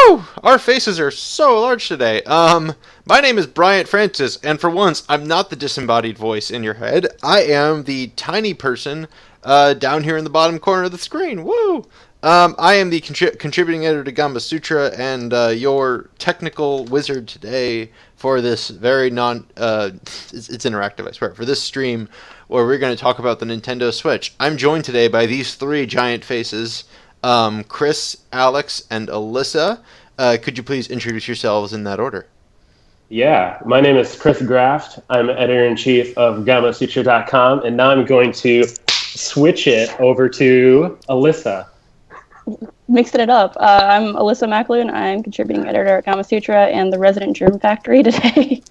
Woo! Our faces are so large today. My name is Bryant Francis, and for once, I'm not the disembodied voice in your head. I am the tiny person down here in the bottom corner of the screen. Woo! I am the contributing editor to Gamasutra and your technical wizard today for this very it's interactive, I swear, for this stream where we're going to talk about the Nintendo Switch. I'm joined today by these three giant faces, Chris, Alex, and Alyssa. Could you please introduce yourselves in that order? Yeah, my name is Chris Graft. I'm editor-in-chief of Gamasutra.com, and now I'm going to switch it over to Alyssa. Mixing it up. I'm Alyssa McAloon. I'm contributing editor at Gamasutra and the resident germ factory today.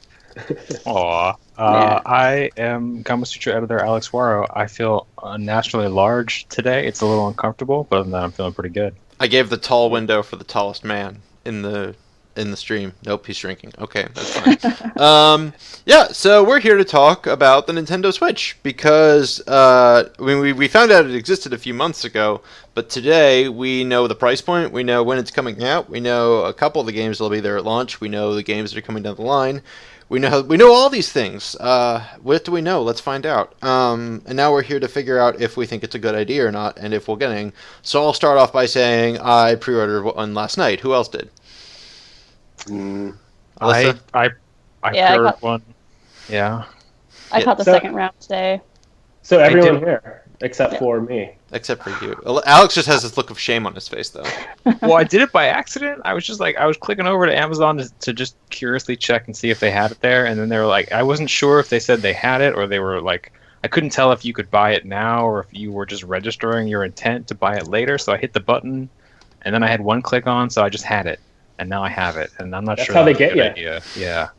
Aw. I am Gamasutra editor Alex Waro. I feel unnaturally large today. It's a little uncomfortable, but other than that, I'm feeling pretty good. I gave the tall window for the tallest man in the stream. Nope, he's shrinking. Okay, that's fine. Yeah, so we're here to talk about the Nintendo Switch because we found out it existed a few months ago, but today we know the price point, we know when it's coming out, we know a couple of the games that'll be there at launch, we know the games that are coming down the line. We know all these things. What do we know? Let's find out. And now we're here to figure out if we think it's a good idea or not, and if we're getting. So I'll start off by saying I pre-ordered one last night. Who else did? I pre-ordered one. Yeah. I caught the second round today. So everyone here, except for me. Except for you. Alex just has this look of shame on his face, though. Well, I did it by accident. I was clicking over to Amazon to just curiously check and see if they had it there, and then they were like, I wasn't sure if they said they had it, or they were like, I couldn't tell if you could buy it now, or if you were just registering your intent to buy it later, so I hit the button, and then I had one click on, so I just had it, and now I have it, and I'm not That's sure how they that's a get good you. idea. Yeah.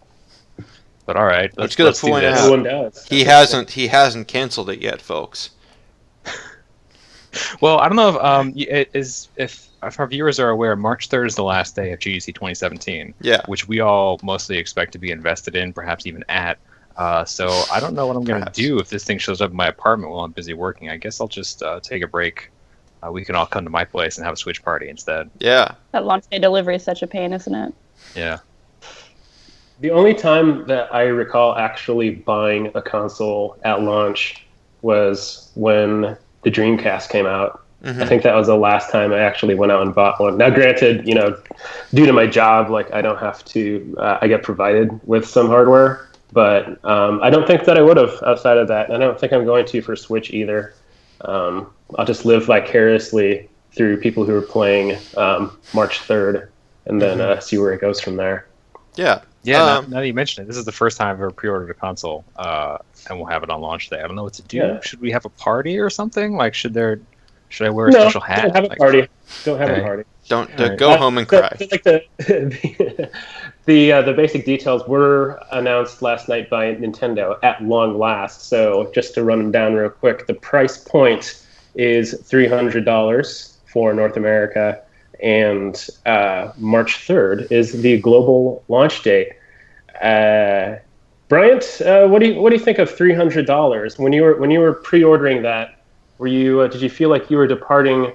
But all right, let's do this. Everyone does. He hasn't canceled it yet, folks. Well, I don't know if our viewers are aware, March 3rd is the last day of GDC 2017. Yeah. Which we all mostly expect to be invested in, perhaps even at. So I don't know what I'm going to do if this thing shows up in my apartment while I'm busy working. I guess I'll just take a break. We can all come to my place and have a Switch party instead. Yeah. That launch day delivery is such a pain, isn't it? Yeah. The only time that I recall actually buying a console at launch was when the Dreamcast came out. Mm-hmm. I think that was the last time I actually went out and bought one. Now, granted, due to my job, I don't have to. I get provided with some hardware, but I don't think that I would have outside of that. And I don't think I'm going to for Switch either. I'll just live vicariously through people who are playing March 3rd, and then see where it goes from there. Yeah. Yeah, now that you mention it, this is the first time I've ever pre-ordered a console, and we'll have it on launch day. I don't know what to do. Yeah. Should we have a party or something? Should I wear a special hat? Don't have a party. Don't have a party. Don't go home and cry. The basic details were announced last night by Nintendo at long last. So just to run them down real quick, the price point is $300 for North America, and March 3rd is the global launch date. Bryant, what do you think of $300 when you were pre-ordering that? Were you did you feel like you were departing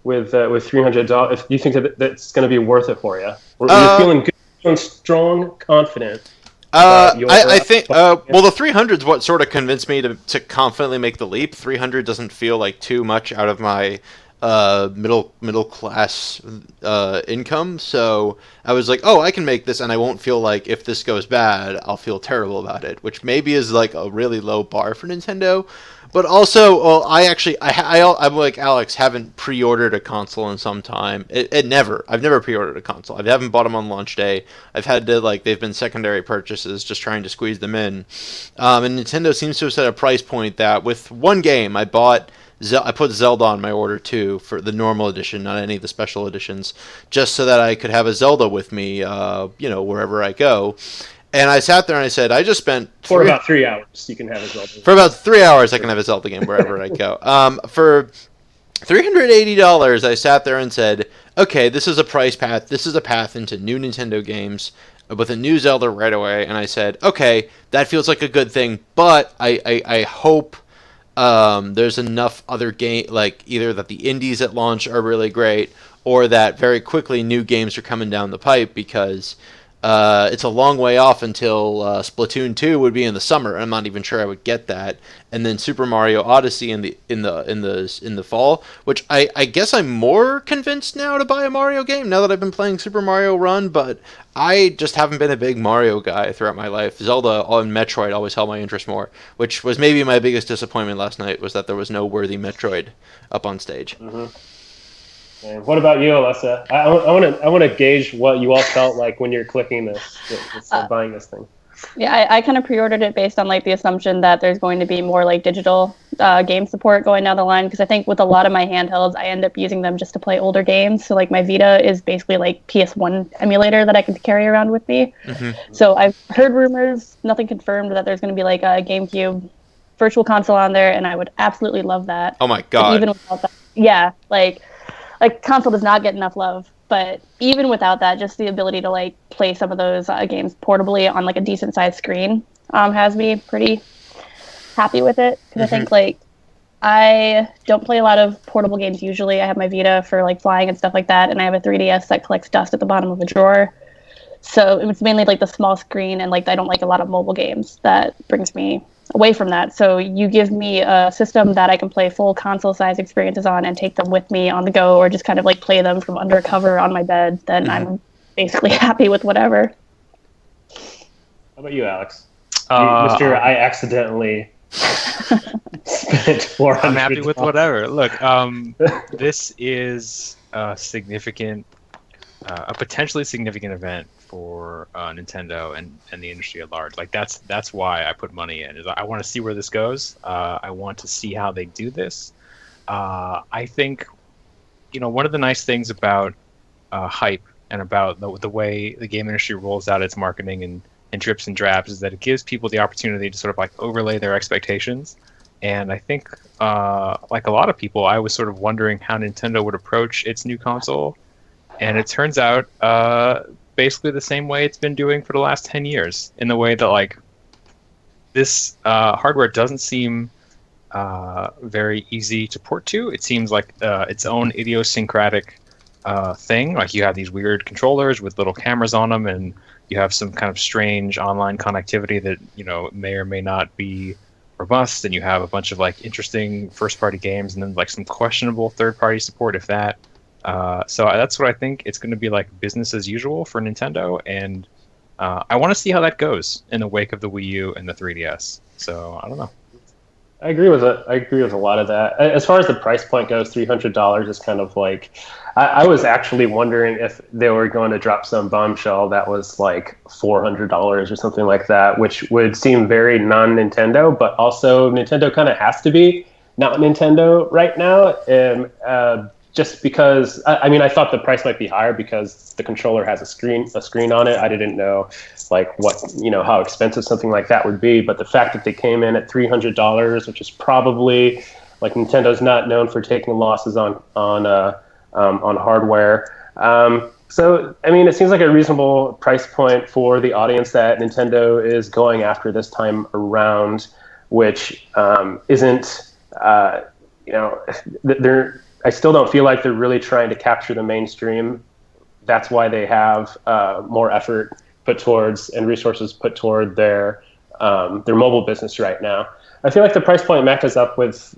with $300? Do you think that's going to be worth it for you? Were you feeling good, feeling strong, confident? I think the 300 is what sort of convinced me to confidently make the leap. 300 doesn't feel like too much out of my middle class income, so I was like, I can make this, and I won't feel like if this goes bad, I'll feel terrible about it, which maybe is like a really low bar for Nintendo. But also, I'm like Alex, haven't pre-ordered a console in some time. I've never pre-ordered a console. I haven't bought them on launch day. I've had to they've been secondary purchases, just trying to squeeze them in. And Nintendo seems to have set a price point that with one game, I put Zelda on my order too for the normal edition, not any of the special editions, just so that I could have a Zelda with me, wherever I go. And I sat there and I said, I just spent... For about 3 hours, you can have a Zelda. For about 3 hours, I can have a Zelda game wherever I go. For $380, I sat there and said, okay, this is a price path. This is a path into new Nintendo games with a new Zelda right away. And I said, okay, that feels like a good thing, but I hope... there's enough other either that the indies at launch are really great, or that very quickly new games are coming down the pipe, because it's a long way off until Splatoon 2 would be in the summer. I'm not even sure I would get that, and then Super Mario Odyssey in the fall. Which I guess I'm more convinced now to buy a Mario game now that I've been playing Super Mario Run, but I just haven't been a big Mario guy throughout my life. Zelda and Metroid always held my interest more, which was maybe my biggest disappointment last night, was that there was no worthy Metroid up on stage. Mm-hmm. And what about you, Alyssa? I want to gauge what you all felt like when you're clicking this buying this thing. Yeah, I kind of pre-ordered it based on like the assumption that there's going to be more like digital game support going down the line, because I think with a lot of my handhelds, I end up using them just to play older games. So like my Vita is basically like PS1 emulator that I can carry around with me. Mm-hmm. So I've heard rumors, nothing confirmed, that there's going to be like a GameCube virtual console on there, and I would absolutely love that. Oh my But god! even without that, yeah, like console does not get enough love. But even without that, just the ability to like play some of those games portably on like a decent sized screen has me pretty happy with it. Because I think like I don't play a lot of portable games usually. I have my Vita for like flying and stuff like that, and I have a 3DS that collects dust at the bottom of a drawer. So it's mainly like the small screen, and like I don't like a lot of mobile games. That brings me away from that. So you give me a system that I can play full console size experiences on and take them with me on the go, or just kind of like play them from under cover on my bed, then I'm basically happy with whatever. How about you, Alex? Mr. I accidentally spent $400. I'm happy with whatever. Look, this is a potentially significant event for Nintendo and the industry at large. Like that's why I put money in. Is I want to see where this goes. I want to see how they do this. I think, one of the nice things about hype and about the way the game industry rolls out its marketing and drips and drabs is that it gives people the opportunity to sort of like overlay their expectations. And I think, like a lot of people, I was sort of wondering how Nintendo would approach its new console. And it turns out basically the same way it's been doing for the last 10 years, in the way that like this hardware doesn't seem very easy to port to. It seems like its own idiosyncratic thing. Like you have these weird controllers with little cameras on them, and you have some kind of strange online connectivity that may or may not be robust, and you have a bunch of like interesting first-party games, and then like some questionable third-party support, if that. So that's what I think. It's going to be like business as usual for Nintendo, and I want to see how that goes in the wake of the Wii U and the 3DS. So I don't know. I agree with it. I agree with a lot of that. As far as the price point goes, $300 is kind of like. I was actually wondering if they were going to drop some bombshell that was like $400 or something like that, which would seem very non-Nintendo, but also Nintendo kind of has to be not Nintendo right now. Just because, I thought the price might be higher because the controller has a screen on it. I didn't know, like how expensive something like that would be. But the fact that they came in at $300, which is probably like Nintendo's not known for taking losses on hardware. So it seems like a reasonable price point for the audience that Nintendo is going after this time around, which isn't, they're. I still don't feel like they're really trying to capture the mainstream. That's why they have more effort put towards and resources put toward their mobile business right now. I feel like the price point matches up with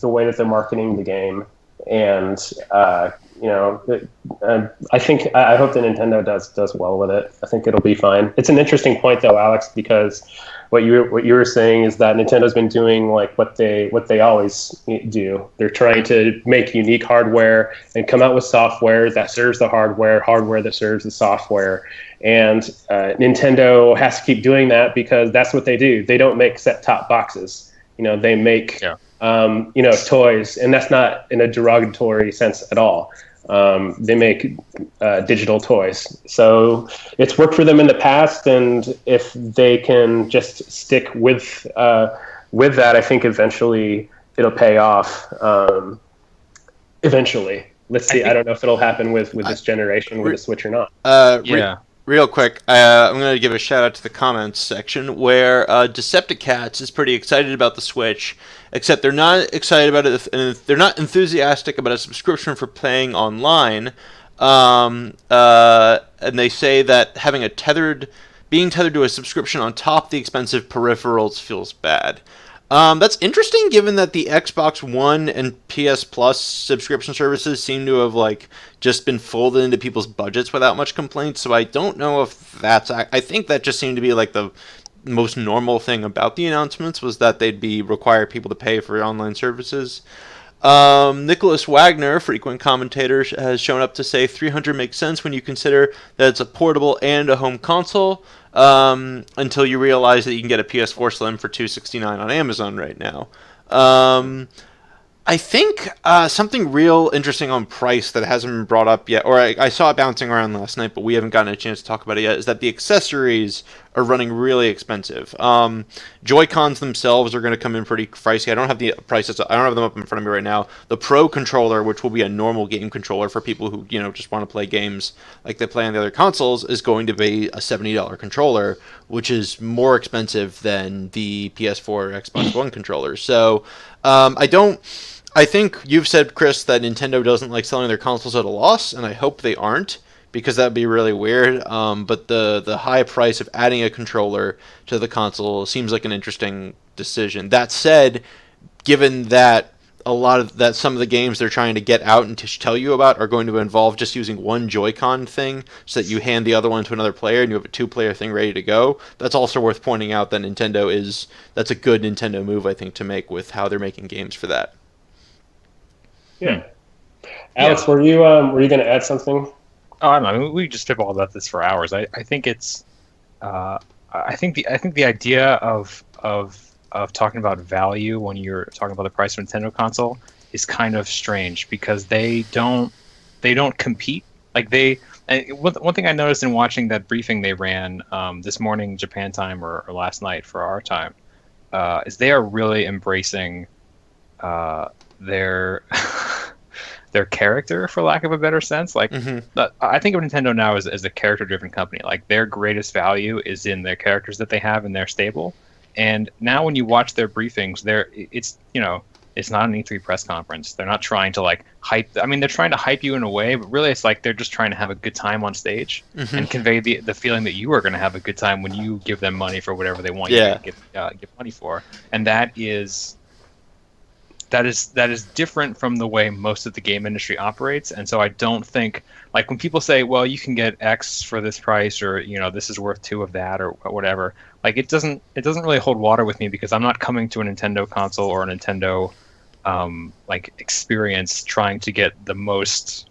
the way that they're marketing the game, and I hope that Nintendo does well with it. I think it'll be fine. It's an interesting point though, Alex, because what you were saying is that Nintendo's been doing like what they always do. They're trying to make unique hardware and come out with software that serves the hardware that serves the software. And Nintendo has to keep doing that because that's what they do. They don't make set-top boxes. They make toys, and that's not in a derogatory sense at all. They make digital toys, so it's worked for them in the past, and if they can just stick with that, I think eventually it'll pay off. Eventually, let's see. I don't know if it'll happen with this generation with the Switch or not. Real quick, I'm going to give a shout out to the comments section where Decepticats is pretty excited about the Switch, except they're not excited about it. And they're not enthusiastic about a subscription for playing online. And they say that being tethered to a subscription on top of the expensive peripherals feels bad. That's interesting, given that the Xbox One and PS Plus subscription services seem to have just been folded into people's budgets without much complaint. So I don't know if that's. I think that just seemed to be the most normal thing about the announcements was that they'd be require people to pay for online services. Nicholas Wagner, frequent commentator, has shown up to say 300 makes sense when you consider that it's a portable and a home console. Until you realize that you can get a PS4 Slim for $269 on Amazon right now. I think something real interesting on price that hasn't been brought up yet, or I saw it bouncing around last night, but we haven't gotten a chance to talk about it yet, is that the accessories are running really expensive. Joy-Cons themselves are going to come in pretty pricey. I don't have the prices. I don't have them up in front of me right now. The Pro controller, which will be a normal game controller for people who just want to play games like they play on the other consoles, is going to be a $70 controller, which is more expensive than the PS4 or Xbox One controllers. So I think you've said, Chris, that Nintendo doesn't like selling their consoles at a loss, and I hope they aren't, because that would be really weird. But the high price of adding a controller to the console seems like an interesting decision. That said, given that some of the games they're trying to get out and to tell you about are going to involve just using one Joy-Con thing, so that you hand the other one to another player and you have a two-player thing ready to go. That's also worth pointing out that that's a good Nintendo move, I think, to make with how they're making games for that. Yeah. Alex, were you going to add something? Oh, I don't know. I mean, we just spitball about this for hours. I think it's I think the idea of talking about value when you're talking about the price of a Nintendo console is kind of strange, because they don't compete. One thing I noticed in watching that briefing they ran this morning Japan time or last night for our time is they are really embracing their their character, for lack of a better sense. I think of Nintendo now as a character-driven company. Like, their greatest value is in their characters that they have in their stable. And now when you watch their briefings, it's not an E3 press conference. They're not trying to hype. I mean, they're trying to hype you in a way, but really it's like they're just trying to have a good time on stage and convey the feeling that you are going to have a good time when you give them money for whatever they want you to give money for. And that is different from the way most of the game industry operates. And so I don't think, when people say, well, you can get X for this price, or this is worth 2 of that, or whatever, it doesn't really hold water with me, because I'm not coming to a Nintendo console or a Nintendo experience trying to get the most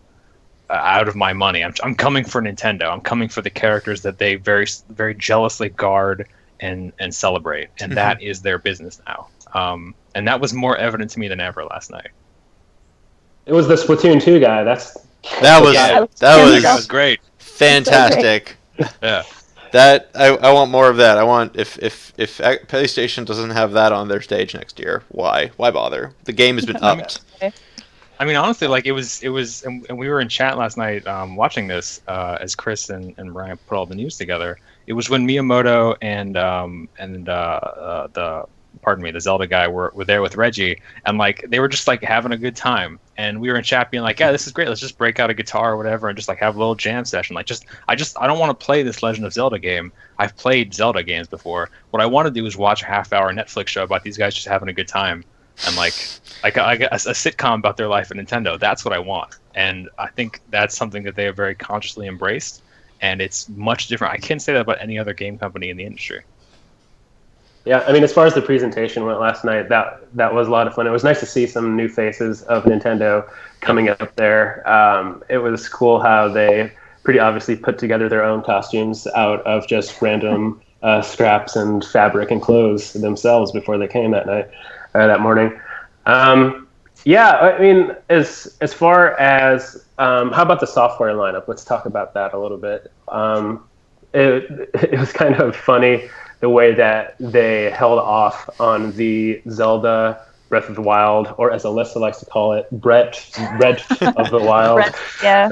out of my money. I'm coming for Nintendo. I'm coming for the characters that they very, very jealously guard and celebrate, and that is their business now. And that was more evident to me than ever last night. It was the Splatoon 2 guy. That was great. Fantastic. Yeah. That I want more of that. I want if PlayStation doesn't have that on their stage next year, why bother? The game has been upped. I mean, honestly, it was, and we were in chat last night watching this as Chris and Ryan put all the news together. It was when Miyamoto and the Zelda guy were there with Reggie, and they were just having a good time, and we were in chat being yeah, this is great, let's just break out a guitar or whatever and just have a little jam session. I don't want to play this Legend of Zelda game. I've played Zelda games before. What I want to do is watch a half-hour Netflix show about these guys just having a good time, and a sitcom about their life at Nintendo. That's what I want, and I think that's something that they have very consciously embraced, and it's much different. I can't say that about any other game company in the industry. Yeah, I mean, as far as the presentation went last night, that was a lot of fun. It was nice to see some new faces of Nintendo coming up there. It was cool how they pretty obviously put together their own costumes out of just random scraps and fabric and clothes themselves before they came that night, that morning. Yeah, I mean, as far as how about the software lineup? Let's talk about that a little bit. It was kind of funny the way that they held off on the Zelda Breath of the Wild, or as Alyssa likes to call it, Bread of the Wild. Brett, yeah,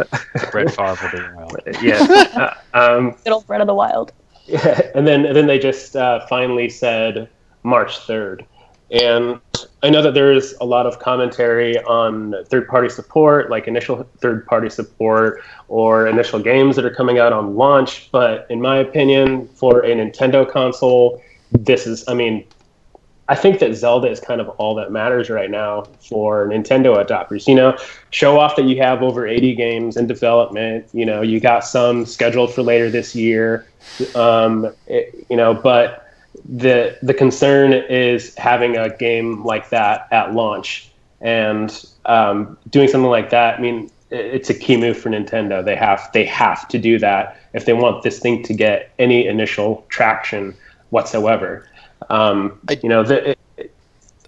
Brett Favre of the Wild. Yeah. good old Bread of the Wild. Yeah, and then they just finally said March 3rd. And I know that there's a lot of commentary on third-party support, like initial third-party support or initial games that are coming out on launch. But in my opinion, for a Nintendo console, I think that Zelda is kind of all that matters right now for Nintendo adopters. Show off that you have over 80 games in development. You got some scheduled for later this year. But the concern is having a game like that at launch and doing something like that. I mean, it's a key move for Nintendo. They have to do that if they want this thing to get any initial traction whatsoever.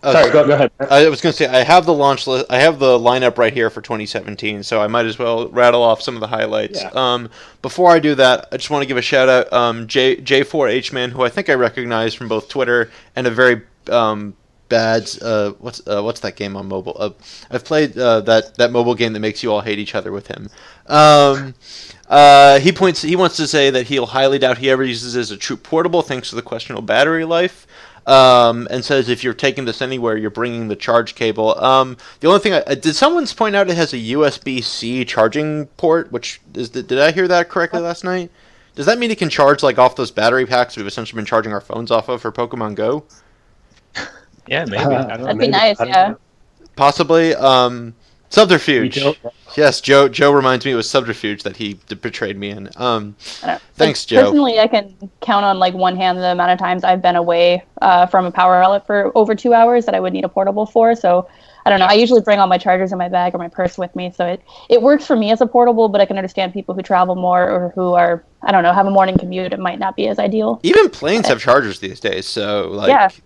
Sorry, go ahead. I was going to say I have the launch list. I have the lineup right here for 2017, so I might as well rattle off some of the highlights. Yeah. Before I do that, I just want to give a shout out J4Hman, who I think I recognize from both Twitter and a very bad what's that game on mobile? I've played that mobile game that makes you all hate each other with him. He wants to say that he'll highly doubt he ever uses it as a true portable thanks to the questionable battery life. And says if you're taking this anywhere, you're bringing the charge cable. The only thing did someone point out it has a USB-C charging port, did I hear that correctly last night? Does that mean it can charge like off those battery packs we've essentially been charging our phones off of for Pokemon Go? Yeah, maybe. I don't know. That'd be nice, yeah. Possibly. Subterfuge. Yes, Joe reminds me it was subterfuge that he betrayed me in. Thanks, Joe. Personally, I can count on like one hand the amount of times I've been away from a power outlet for over 2 hours that I would need a portable for. So I don't know. I usually bring all my chargers in my bag or my purse with me, so it works for me as a portable. But I can understand people who travel more or who are, I don't know, have a morning commute. It might not be as ideal. Even planes have chargers these days, so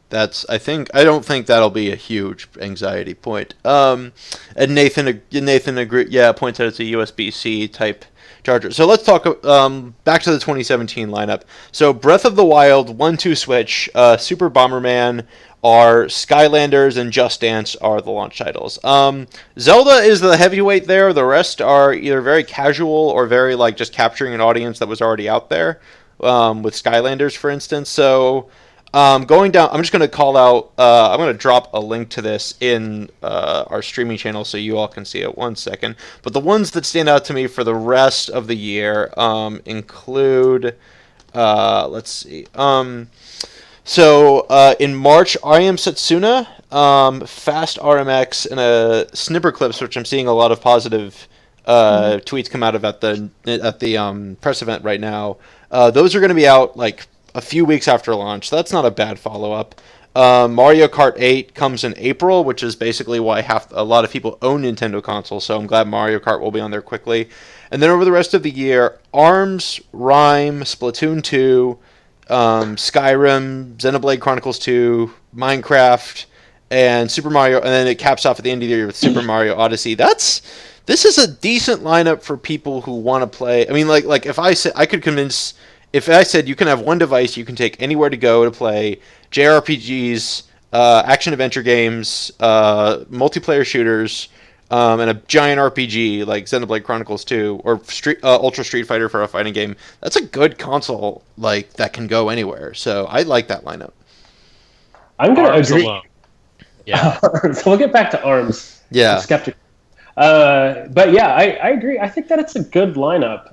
that's I don't think that'll be a huge anxiety point. And Nathan agreed. Yeah, points out it's a USB-C type charger. So let's talk back to the 2017 lineup. So Breath of the Wild, 1-2 Switch, Super Bomberman are Skylanders, and Just Dance are the launch titles. Zelda is the heavyweight there. The rest are either very casual or very like just capturing an audience that was already out there, with Skylanders, for instance. So going down, I'm just going to call out, I'm going to drop a link to this in our streaming channel so you all can see it. 1 second. But the ones that stand out to me for the rest of the year include, let's see. So in March, I Am Setsuna, Fast RMX, and Snipper Clips, which I'm seeing a lot of positive tweets come out of at the press event right now. Those are going to be out like a few weeks after launch. So that's not a bad follow-up. Mario Kart 8 comes in April, which is basically why a lot of people own Nintendo consoles. So I'm glad Mario Kart will be on there quickly. And then over the rest of the year, ARMS, Rime, Splatoon 2. Skyrim, Xenoblade Chronicles 2, Minecraft, and Super Mario, and then it caps off at the end of the year with Super Mario Odyssey. This is a decent lineup for people who want to play. I mean, like if I said you can have one device you can take anywhere to go to play JRPGs, action adventure games, multiplayer shooters, and a giant RPG like Xenoblade Chronicles 2 or Ultra Street Fighter for a fighting game. That's a good console that can go anywhere. So I like that lineup. I'm going to agree. Alone. Yeah. So we'll get back to ARMS. Yeah. I'm skeptical. But yeah, I agree. I think that it's a good lineup.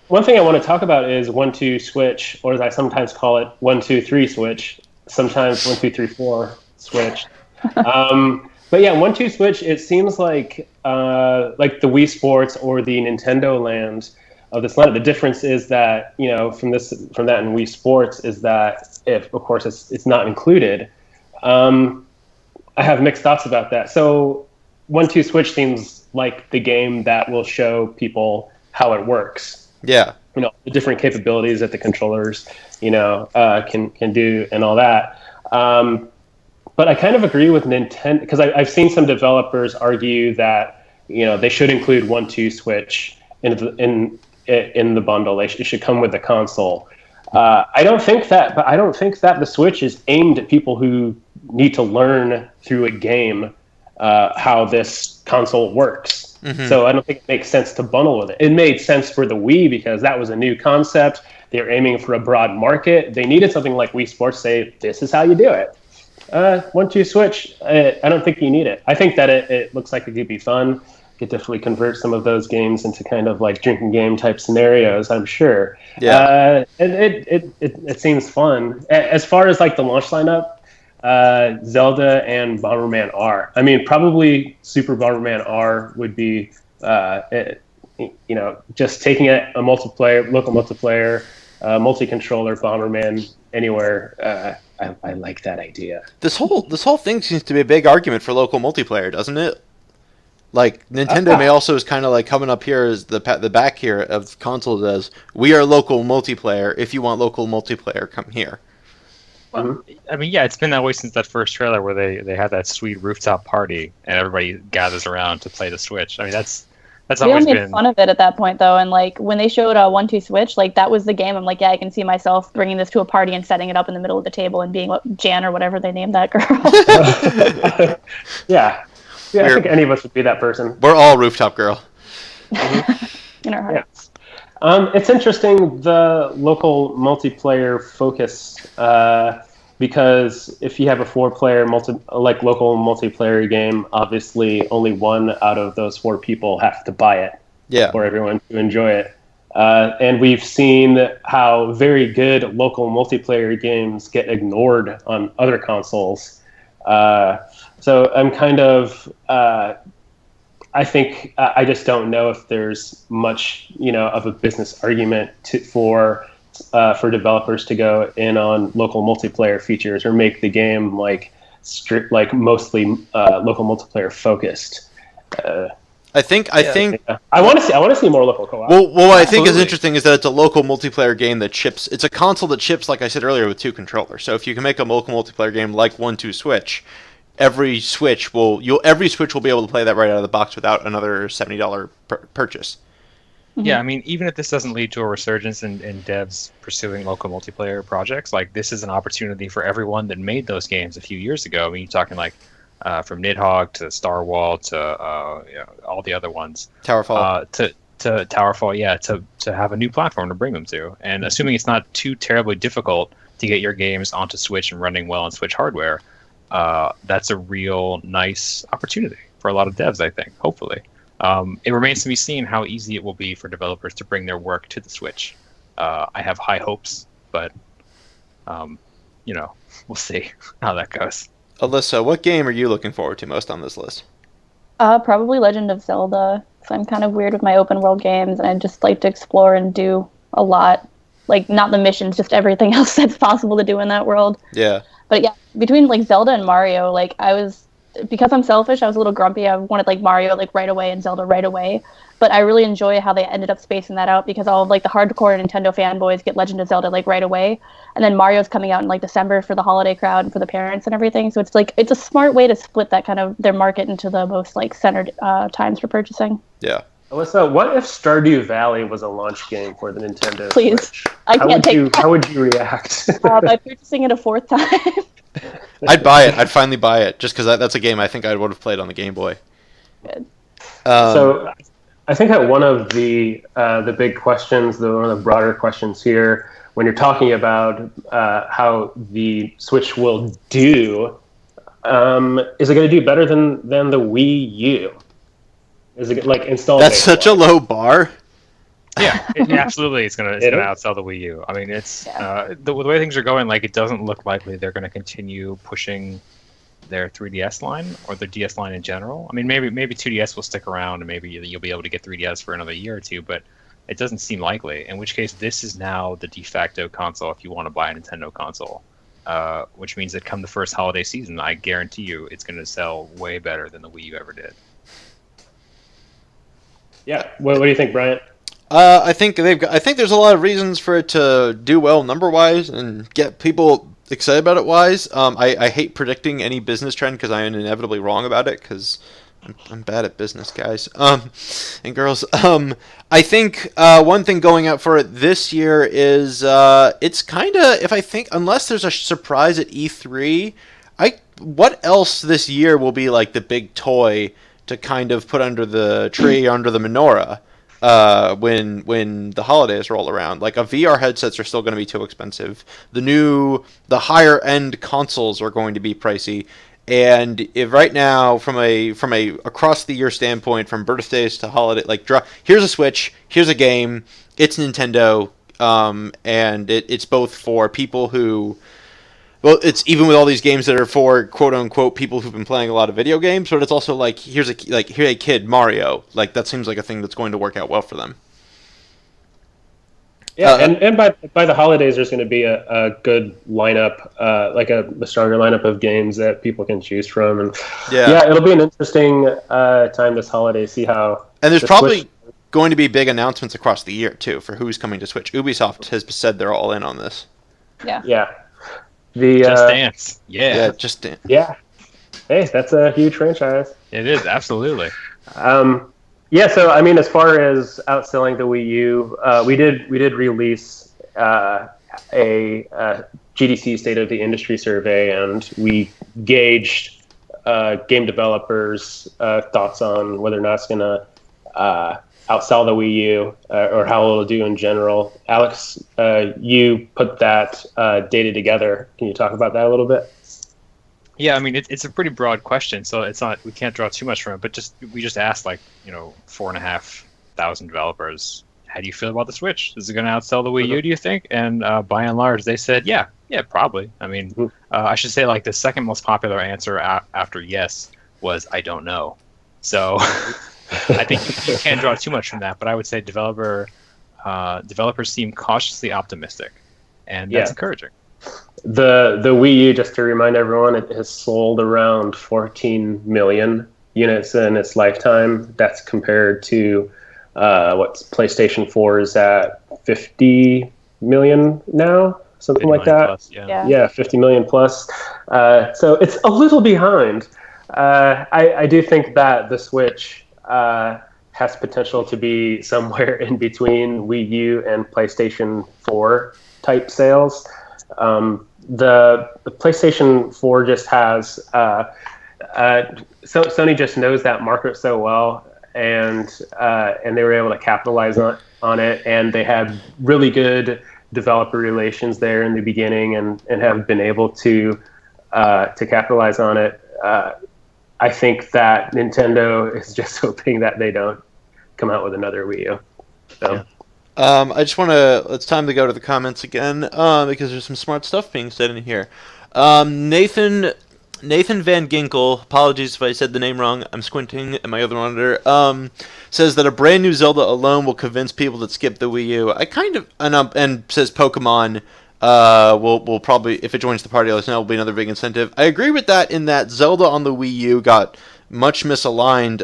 One thing I want to talk about is 1-2 Switch, or as I sometimes call it, 1-2-3 Switch. Sometimes 1-2-3-4 Switch. But yeah, 1-2 Switch. It seems like the Wii Sports or the Nintendo Land of this lineup. The difference is that from that in Wii Sports is that if of course it's not included. I have mixed thoughts about that. So 1-2 Switch seems like the game that will show people how it works. Yeah. The different capabilities that the controllers can do and all that. But I kind of agree with Nintendo because I've seen some developers argue that they should include 1-2 Switch in the bundle. It should come with the console. I don't think that, but I don't think that the Switch is aimed at people who need to learn through a game how this console works. Mm-hmm. So I don't think it makes sense to bundle with it. It made sense for the Wii because that was a new concept. They were aiming for a broad market. They needed something like Wii Sports say, this is how you do it. 1-2 Switch, I don't think you need it. I think that it looks like it could be fun. Could definitely convert some of those games into kind of like drinking game type scenarios, I'm sure. Yeah. It seems fun. As far as like the launch lineup, Zelda and Bomberman R. I mean, probably Super Bomberman R would be, just taking it local multiplayer, multi-controller Bomberman anywhere. I like that idea. This whole thing seems to be a big argument for local multiplayer, doesn't it? Like Nintendo may also is kind of like coming up here as the back here of consoles as we are local multiplayer. If you want local multiplayer, come here. Well, I mean, yeah, it's been that way since that first trailer where they had that sweet rooftop party and everybody gathers around to play the Switch. I mean, that's always made been fun of it at that point though, and like when they showed 1-2 Switch, like that was the game. I'm like, yeah, I can see myself bringing this to a party and setting it up in the middle of the table and being Jan or whatever they named that girl. Yeah, I think any of us would be that person. We're all rooftop girl. In our hearts. Yeah. It's interesting the local multiplayer focus because if you have a 4-player local multiplayer game, obviously only one out of those 4 people have to buy it for everyone to enjoy it. And we've seen how very good local multiplayer games get ignored on other consoles. So I'm kind of, I think I just don't know if there's much, of a business argument for developers to go in on local multiplayer features or make the game mostly local multiplayer focused. I think I want to see more local co-op. Well, what I think is interesting is that it's a local multiplayer game that ships. It's a console that ships, like I said earlier, with 2 controllers. So if you can make a local multiplayer game like 1-2 Switch, every Switch will be able to play that right out of the box without another $70 purchase. Yeah, I mean, even if this doesn't lead to a resurgence in devs pursuing local multiplayer projects, like this is an opportunity for everyone that made those games a few years ago. I mean, you're talking like from Nidhogg to Starwall to all the other ones. Towerfall. To Towerfall, to have a new platform to bring them to. And assuming it's not too terribly difficult to get your games onto Switch and running well on Switch hardware, that's a real nice opportunity for a lot of devs, I think, hopefully. It remains to be seen how easy it will be for developers to bring their work to the Switch. I have high hopes, but, we'll see how that goes. Alyssa, what game are you looking forward to most on this list? Probably Legend of Zelda. So I'm kind of weird with my open world games, and I just like to explore and do a lot. Like, not the missions, just everything else that's possible to do in that world. Yeah. But yeah, between like Zelda and Mario, like because I'm selfish, I was a little grumpy. I wanted like Mario like right away and Zelda right away. But I really enjoy how they ended up spacing that out because all of like the hardcore Nintendo fanboys get Legend of Zelda like right away. And then Mario's coming out in like December for the holiday crowd and for the parents and everything. So it's a smart way to split that kind of their market into the most like centered times for purchasing. Yeah. Alyssa, what if Stardew Valley was a launch game for the Nintendo Please. Switch? How would you react? By purchasing it a 4th time. I'd buy it. I'd finally buy it just because that's a game I think I would have played on the Game Boy. Good. So I think that one of the big questions, one of the broader questions here, when you're talking about how the Switch will do, is it going to do better than the Wii U? Is it like install? That's such a low bar. Yeah, absolutely. It's gonna outsell the Wii U. I mean, it's the way things are going. Like, it doesn't look likely they're going to continue pushing their 3DS line or their DS line in general. I mean, maybe 2DS will stick around and maybe you'll be able to get 3DS for another year or two, but it doesn't seem likely. In which case, this is now the de facto console if you want to buy a Nintendo console. Which means that come the first holiday season, I guarantee you it's going to sell way better than the Wii U ever did. Yeah. What do you think, Bryant? I think there's a lot of reasons for it to do well number-wise and get people excited about it wise. I hate predicting any business trend because I am inevitably wrong about it because I'm bad at business, guys. And girls. I think one thing going out for it this year is it's kind of, if I think, unless there's a surprise at E3, what else this year will be like the big toy to kind of put under the tree, under the menorah, when the holidays roll around. Like, VR headsets are still going to be too expensive. The higher end consoles are going to be pricey. And if right now, from a across the year standpoint, from birthdays to holiday, like here's a Switch, here's a game, it's Nintendo, and it's both for people who, well, it's even with all these games that are for quote unquote people who've been playing a lot of video games, but it's also like here's a kid, Mario, like that seems like a thing that's going to work out well for them. Yeah, and by the holidays, there's going to be a good lineup, like a stronger lineup of games that people can choose from, and yeah it'll be an interesting time this holiday. See how, and there's probably going to be big announcements across the year too for who's coming to Switch. Ubisoft has said they're all in on this. Yeah. The Just Dance. Yeah, Just Dance. Yeah. Hey, that's a huge franchise. It is, absolutely. Yeah, so I mean, as far as outselling the Wii U, we did release a GDC State of the Industry survey, and we gauged game developers' thoughts on whether or not it's going to outsell the Wii U or how it'll do in general. Alex, you put that data together. Can you talk about that a little bit? Yeah, I mean it's a pretty broad question, so it's not, we can't draw too much from it. But we just asked 4,500 developers, how do you feel about the Switch? Is it going to outsell the Wii U? Do you think? And by and large, they said yeah, probably. I mean, I should say the second most popular answer after yes was I don't know. So I think you can't draw too much from that. But I would say developers seem cautiously optimistic, and that's encouraging. The Wii U, just to remind everyone, it has sold around 14 million units in its lifetime. That's compared to what PlayStation 4 is at 50 million now, something like that. Plus, yeah, 50 million plus. So it's a little behind. I do think that the Switch has potential to be somewhere in between Wii U and PlayStation 4 type sales. The PlayStation 4 just has Sony just knows that market so well, and they were able to capitalize on it, and they had really good developer relations there in the beginning, and have been able to capitalize on it. I think that Nintendo is just hoping that they don't come out with another Wii U. So. Yeah. I just want to, it's time to go to the comments again, because there's some smart stuff being said in here. Nathan Van Ginkel, apologies if I said the name wrong, I'm squinting at my other monitor, says that a brand new Zelda alone will convince people that skip the Wii U. I kind of, and says Pokemon will probably, if it joins the party, let us know, will be another big incentive. I agree with that in that Zelda on the Wii U got much misaligned,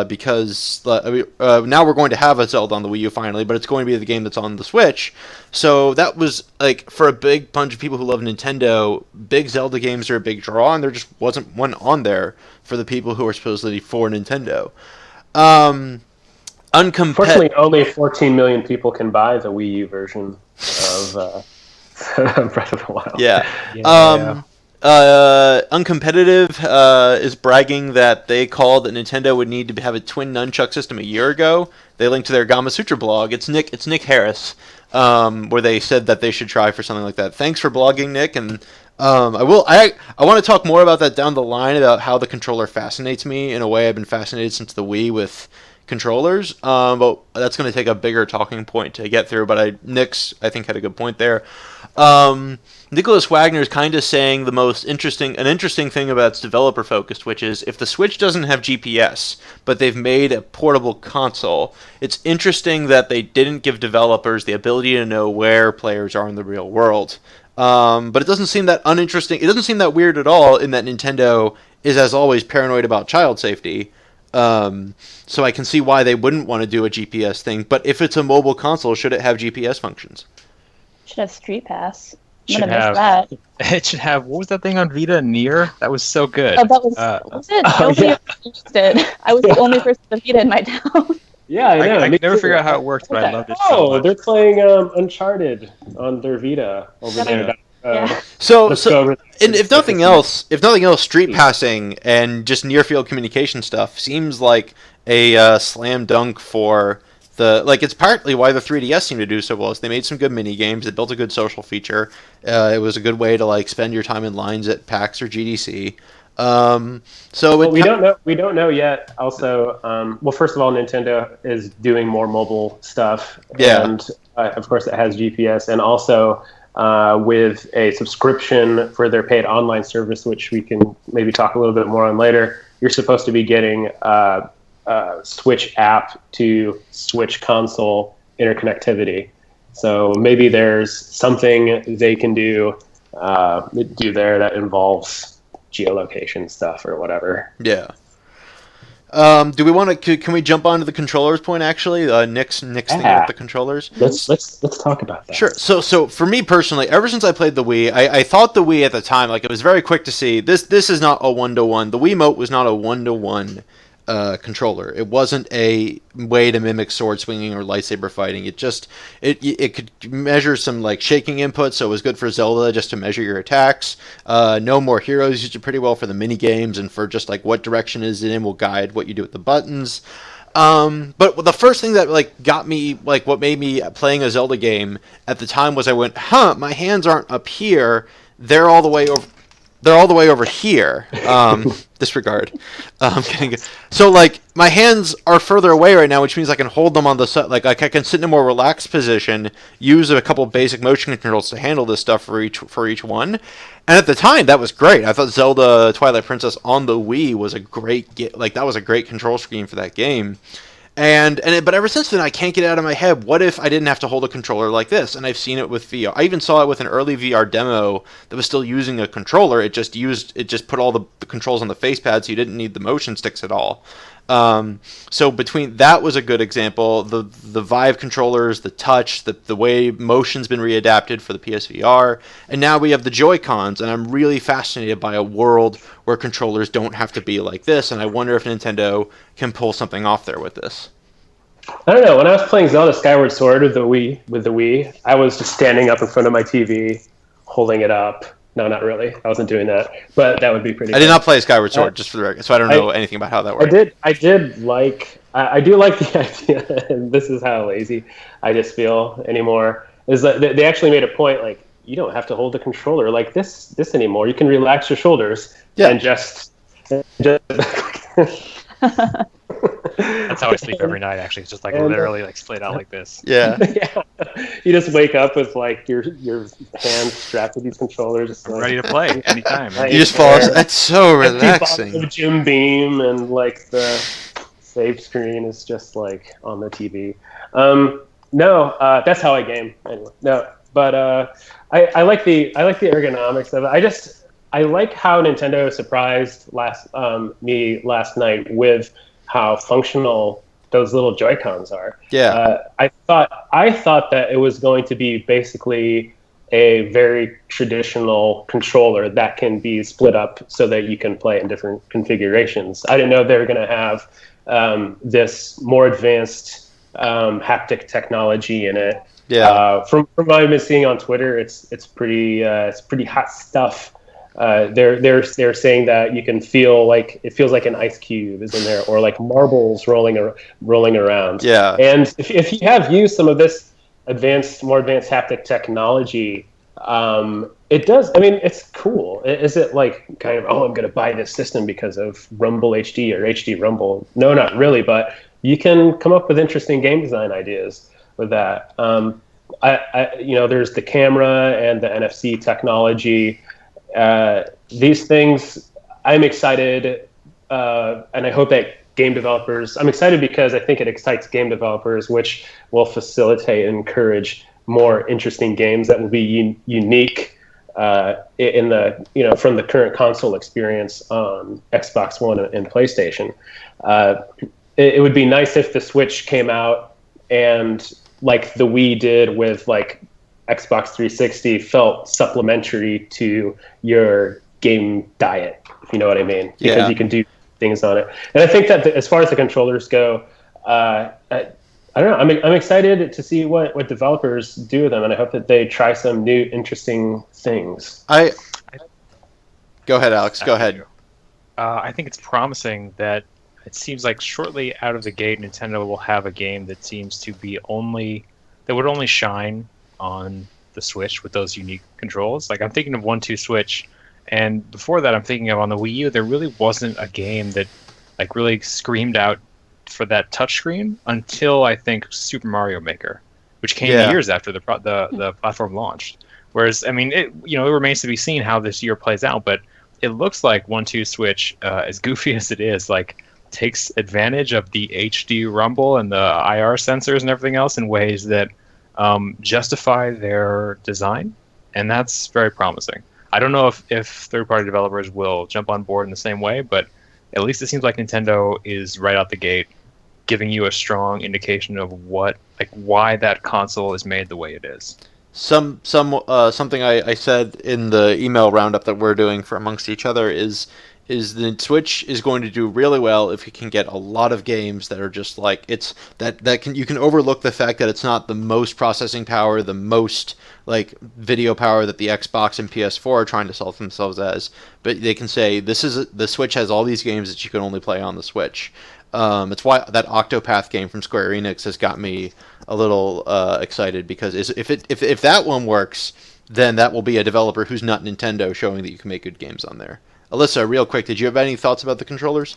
because now we're going to have a Zelda on the Wii U finally, but it's going to be the game that's on the Switch. So that was, for a big bunch of people who love Nintendo, big Zelda games are a big draw, and there just wasn't one on there for the people who are supposedly for Nintendo. Unfortunately, only 14 million people can buy the Wii U version of Breath of the Wild. Yeah. Uncompetitive is bragging that they called that Nintendo would need to have a twin nunchuck system a year ago. They linked to their Gamasutra blog. It's Nick Harris, where they said that they should try for something like that. Thanks for blogging, Nick. And I want to talk more about that down the line, about how the controller fascinates me in a way I've been fascinated since the Wii with controllers. But that's going to take a bigger talking point to get through. But Nick's, I think, had a good point there. Nicholas Wagner is kind of saying an interesting thing about it's developer focused, which is if the Switch doesn't have GPS, but they've made a portable console, it's interesting that they didn't give developers the ability to know where players are in the real world. But it doesn't seem that uninteresting. It doesn't seem that weird at all, in that Nintendo is, as always, paranoid about child safety. So I can see why they wouldn't want to do a GPS thing. But if it's a mobile console, should it have GPS functions? Should have Street Pass. I'm should gonna miss have that. it should have what was that thing on Vita? Nier? That was so good. Oh, that was it? Oh, Nobody yeah. used it. I was the only person with Vita in my town. Yeah, I know. I me could never too. figure out how it worked, but I Okay. loved it so Oh, much. they're playing Uncharted on their Vita over there. Yeah. So, Let's go over and if nothing else, street Hmm. passing and just near field communication stuff seems like a slam dunk for the like. It's partly why the 3DS seemed to do so well. Is they made some good mini games. They built a good social feature. It was a good way to like spend your time in lines at PAX or GDC. So Well, it we don't know. We don't know yet. Also, well, first of all, Nintendo is doing more mobile stuff, Yeah. and of course, it has GPS, and also with a subscription for their paid online service, which we can maybe talk a little bit more on later. You're supposed to be getting Switch app to Switch console interconnectivity. So maybe there's something they can do there that involves geolocation stuff or whatever. Yeah. Do we want to? Can we jump onto the controllers point? Actually, Nick's thing with the controllers. Let's talk about that. Sure. So for me personally, ever since I played the Wii, I thought the Wii at the time, like it was very quick to see this. This is not a 1-to-1. The Wiimote was not a 1-to-1 controller. It wasn't a way to mimic sword swinging or lightsaber fighting. It just it could measure some like shaking inputs, so it was good for Zelda just to measure your attacks. No More Heroes used it pretty well for the mini games and for just like what direction is it in will guide what you do with the buttons. But the first thing that like got me like what made me playing a Zelda game at the time was I went, my hands aren't up here. They're all the way over. They're all the way over here. Disregard. So like my hands are further away right now, which means I can hold them on the side. Like I can sit in a more relaxed position, use a couple basic motion controls to handle this stuff for each one. And at the time, that was great. I thought Zelda Twilight Princess on the Wii was a great that was a great control scheme for that game. But ever since then, I can't get it out of my head. What if I didn't have to hold a controller like this? And I've seen it with VR. I even saw it with an early VR demo that was still using a controller. It just put all the controls on the facepad, so you didn't need the motion sticks at all. So between that was a good example. The Vive controllers, the touch, the way motion's been readapted for the PSVR, and now we have the Joy-Cons. And I'm really fascinated by a world where controllers don't have to be like this. And I wonder if Nintendo can pull something off there with this. I don't know. When I was playing Zelda Skyward Sword with the Wii, I was just standing up in front of my TV, holding it up. No, not really. I wasn't doing that, but that would be pretty. I did not play Skyward Sword, just for the record, so I don't know anything about how that works. I do like the idea, and this is how lazy I just feel anymore. Is that they actually made a point like you don't have to hold the controller like this anymore. You can relax your shoulders and just That's how I sleep every night. Actually, it's just like literally like splayed out like this. Yeah. Yeah. You just wake up with like your hands strapped to these controllers, just I'm like, ready to play anytime. You just fall asleep. That's so relaxing. Jim Beam and like the save screen is just like on the TV. That's how I game anyway. No, but I like the ergonomics of it. I like how Nintendo surprised me last night with how functional those little Joy-Cons are. Yeah. I thought that it was going to be basically a very traditional controller that can be split up so that you can play in different configurations. I didn't know they were going to have this more advanced haptic technology in it. Yeah. From what I've been seeing on Twitter, it's pretty hot stuff. They're saying that you can feel like it feels like an ice cube is in there, or like marbles rolling around. Yeah. And if you have used some of this more advanced haptic technology, it does. I mean, it's cool. Is it like kind of I'm going to buy this system because of Rumble HD or HD Rumble? No, not really. But you can come up with interesting game design ideas with that. There's the camera and the NFC technology. These things, I'm excited, and I hope that I'm excited because I think it excites game developers, which will facilitate and encourage more interesting games that will be unique in the from the current console experience on Xbox One and PlayStation. It would be nice if the Switch came out and like the Wii did with like Xbox 360 felt supplementary to your game diet, if you know what I mean, because you can do things on it. And I think that as far as the controllers go, I don't know. I'm excited to see what developers do with them, and I hope that they try some new interesting things. Go ahead, Alex. Go ahead. I think it's promising that it seems like shortly out of the gate, Nintendo will have a game that seems to be that would only shine on the Switch with those unique controls. Like, I'm thinking of 1-2 Switch, and before that, I'm thinking of on the Wii U. There really wasn't a game that like really screamed out for that touchscreen until I think Super Mario Maker, which came years after the platform launched. Whereas, I mean, it remains to be seen how this year plays out, but it looks like 1-2 Switch, as goofy as it is, like takes advantage of the HD rumble and the IR sensors and everything else in ways that justify their design, and that's very promising. I don't know if third-party developers will jump on board in the same way, but at least it seems like Nintendo is right out the gate giving you a strong indication of why that console is made the way it is. Something I said in the email roundup that we're doing for amongst each other is the Switch is going to do really well if you can get a lot of games that are just like you can overlook the fact that it's not the most processing power, the most like video power that the Xbox and PS4 are trying to sell themselves as, but they can say the Switch has all these games that you can only play on the Switch. It's why that Octopath game from Square Enix has got me a little excited, because if that one works, then that will be a developer who's not Nintendo showing that you can make good games on there. Alyssa, real quick, did you have any thoughts about the controllers?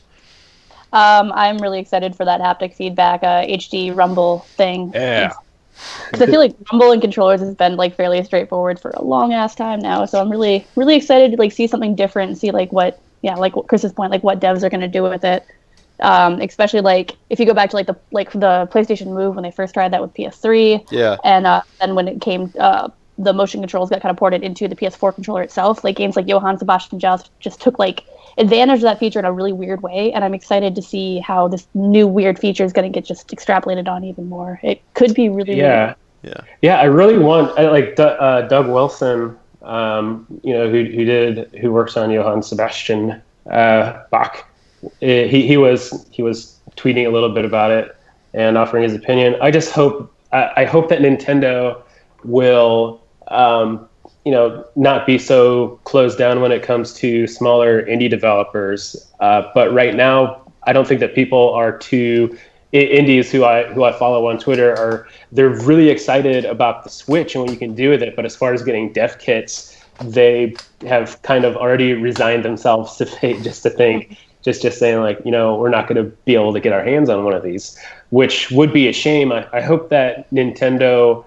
I'm really excited for that haptic feedback HD rumble thing. Yeah. Because I feel like rumble and controllers has been like fairly straightforward for a long ass time now. So I'm really, really excited to like see something different and see like what Chris's point, like what devs are going to do with it. Especially like if you go back to the PlayStation Move when they first tried that with PS3. Yeah. And then when it came, the motion controls got kind of ported into the PS4 controller itself. Like games like Johann Sebastian just took like advantage of that feature in a really weird way, and I'm excited to see how this new weird feature is going to get just extrapolated on even more. It could be really weird. I really want Doug Wilson, who works on Johann Sebastian Bach. He was tweeting a little bit about it and offering his opinion. I just hope I hope that Nintendo will not be so closed down when it comes to smaller indie developers. But right now, I don't think that people are too indies who I follow on Twitter they're really excited about the Switch and what you can do with it. But as far as getting dev kits, they have kind of already resigned themselves to fate just saying like, we're not going to be able to get our hands on one of these, which would be a shame. I hope that Nintendo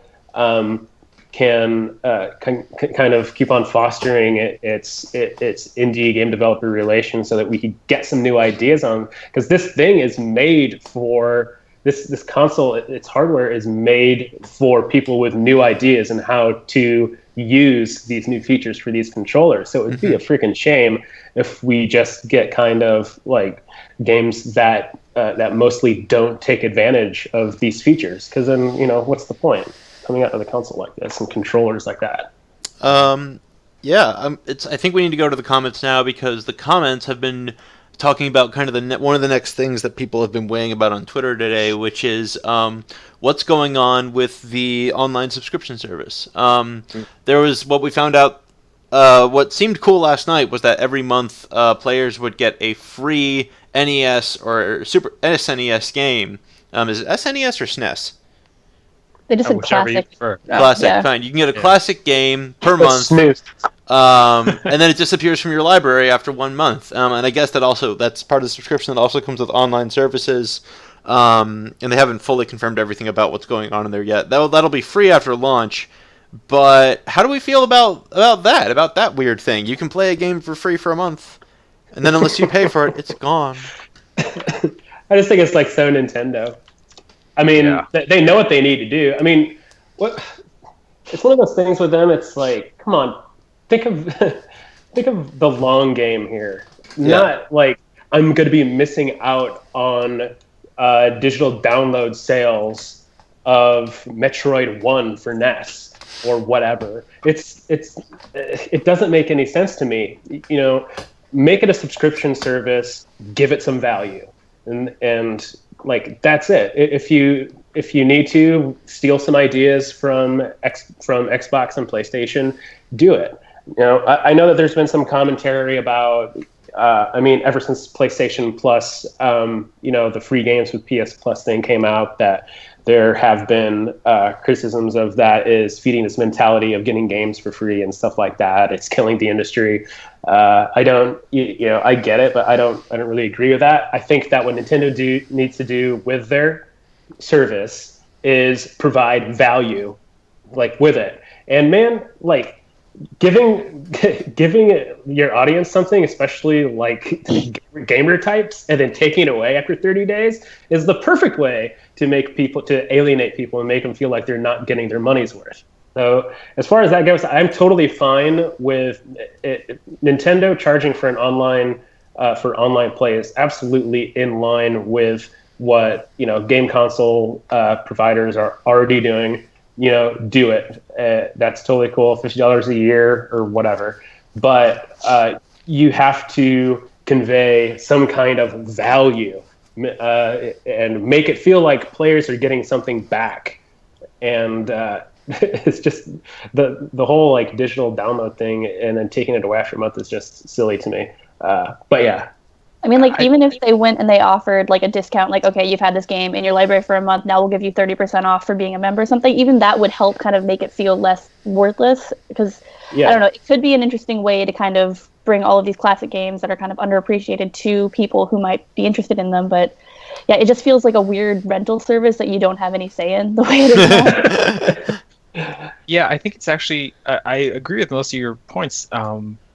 can kind of keep on fostering its indie game developer relations so that we could get some new ideas on, because this thing is made for this console. Its hardware is made for people with new ideas and how to use these new features for these controllers. So it would be a freaking shame if we just get kind of like games that mostly don't take advantage of these features, because then what's the point coming out of the console like this and controllers like that? I think we need to go to the comments now, because the comments have been talking about kind of one of the next things that people have been weighing about on Twitter today, which is what's going on with the online subscription service. There was what we found out. What seemed cool last night was that every month players would get a free NES or Super SNES game. Is it SNES or SNES? They just said classic. Classic, yeah. Fine. You can get a classic game per month. And then it disappears from your library after 1 month. And I guess that's part of the subscription that also comes with online services. And they haven't fully confirmed everything about what's going on in there yet. That'll be free after launch. But how do we feel about that weird thing? You can play a game for free for a month, and then unless you pay for it, it's gone. I just think it's like so Nintendo. I mean, they know what they need to do. I mean, it's one of those things with them. It's like, come on, think of the long game here. Not like I'm going to be missing out on digital download sales of Metroid 1 for NES or whatever. It doesn't make any sense to me. Make it a subscription service, give it some value, and like that's it. If you need to steal some ideas from Xbox and PlayStation, do it. I know that there's been some commentary about. Ever since PlayStation Plus, the free games with PS Plus thing came out, that there have been criticisms of that is feeding this mentality of getting games for free and stuff like that. It's killing the industry. I get it, but I don't really agree with that. I think that what Nintendo needs to do with their service is provide value, like with it. And man, like giving your audience something, especially like gamer types, and then taking it away after 30 days is the perfect way to alienate people and make them feel like they're not getting their money's worth. So as far as that goes, I'm totally fine with Nintendo charging for an online play is absolutely in line with what game console providers are already doing. Do it. That's totally cool. $50 a year or whatever. But you have to convey some kind of value and make it feel like players are getting something back. And it's just the whole like digital download thing and then taking it away after a month is just silly to me. But yeah. I mean, like, even if they went and they offered, like, a discount, like, okay, you've had this game in your library for a month, now we'll give you 30% off for being a member or something, even that would help kind of make it feel less worthless, because, I don't know, it could be an interesting way to kind of bring all of these classic games that are kind of underappreciated to people who might be interested in them, but, yeah, it just feels like a weird rental service that you don't have any say in, the way it is now. Yeah, I think it's actually, I agree with most of your points,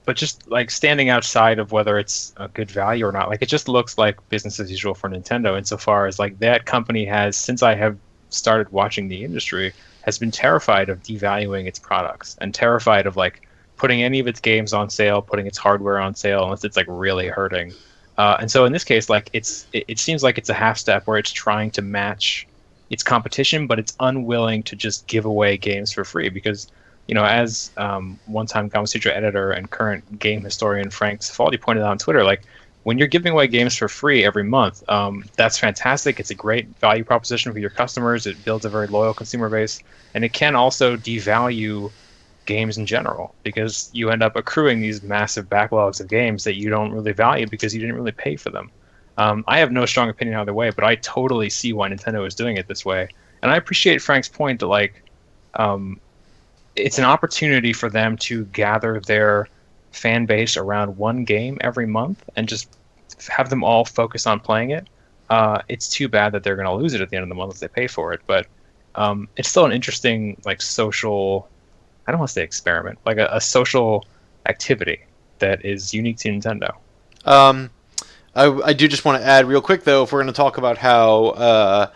but just like standing outside of whether it's a good value or not, like it just looks like business as usual for Nintendo insofar as like that company has, since I have started watching the industry, has been terrified of devaluing its products and terrified of like putting any of its games on sale, putting its hardware on sale unless it's like really hurting. And so in this case, like it seems like it's a half step where it's trying to match its competition, but it's unwilling to just give away games for free because as one-time Gamasutra editor and current game historian Frank Cifaldi pointed out on Twitter, like when you're giving away games for free every month, that's fantastic. It's a great value proposition for your customers. It builds a very loyal consumer base, and it can also devalue games in general because you end up accruing these massive backlogs of games that you don't really value because you didn't really pay for them. I have no strong opinion either way, but I totally see why Nintendo is doing it this way, and I appreciate Frank's point that like. It's an opportunity for them to gather their fan base around one game every month and just have them all focus on playing it. It's too bad that they're going to lose it at the end of the month if they pay for it, but it's still an interesting like social, I don't want to say experiment, like a social activity that is unique to Nintendo. I do just want to add real quick though, if we're going to talk about how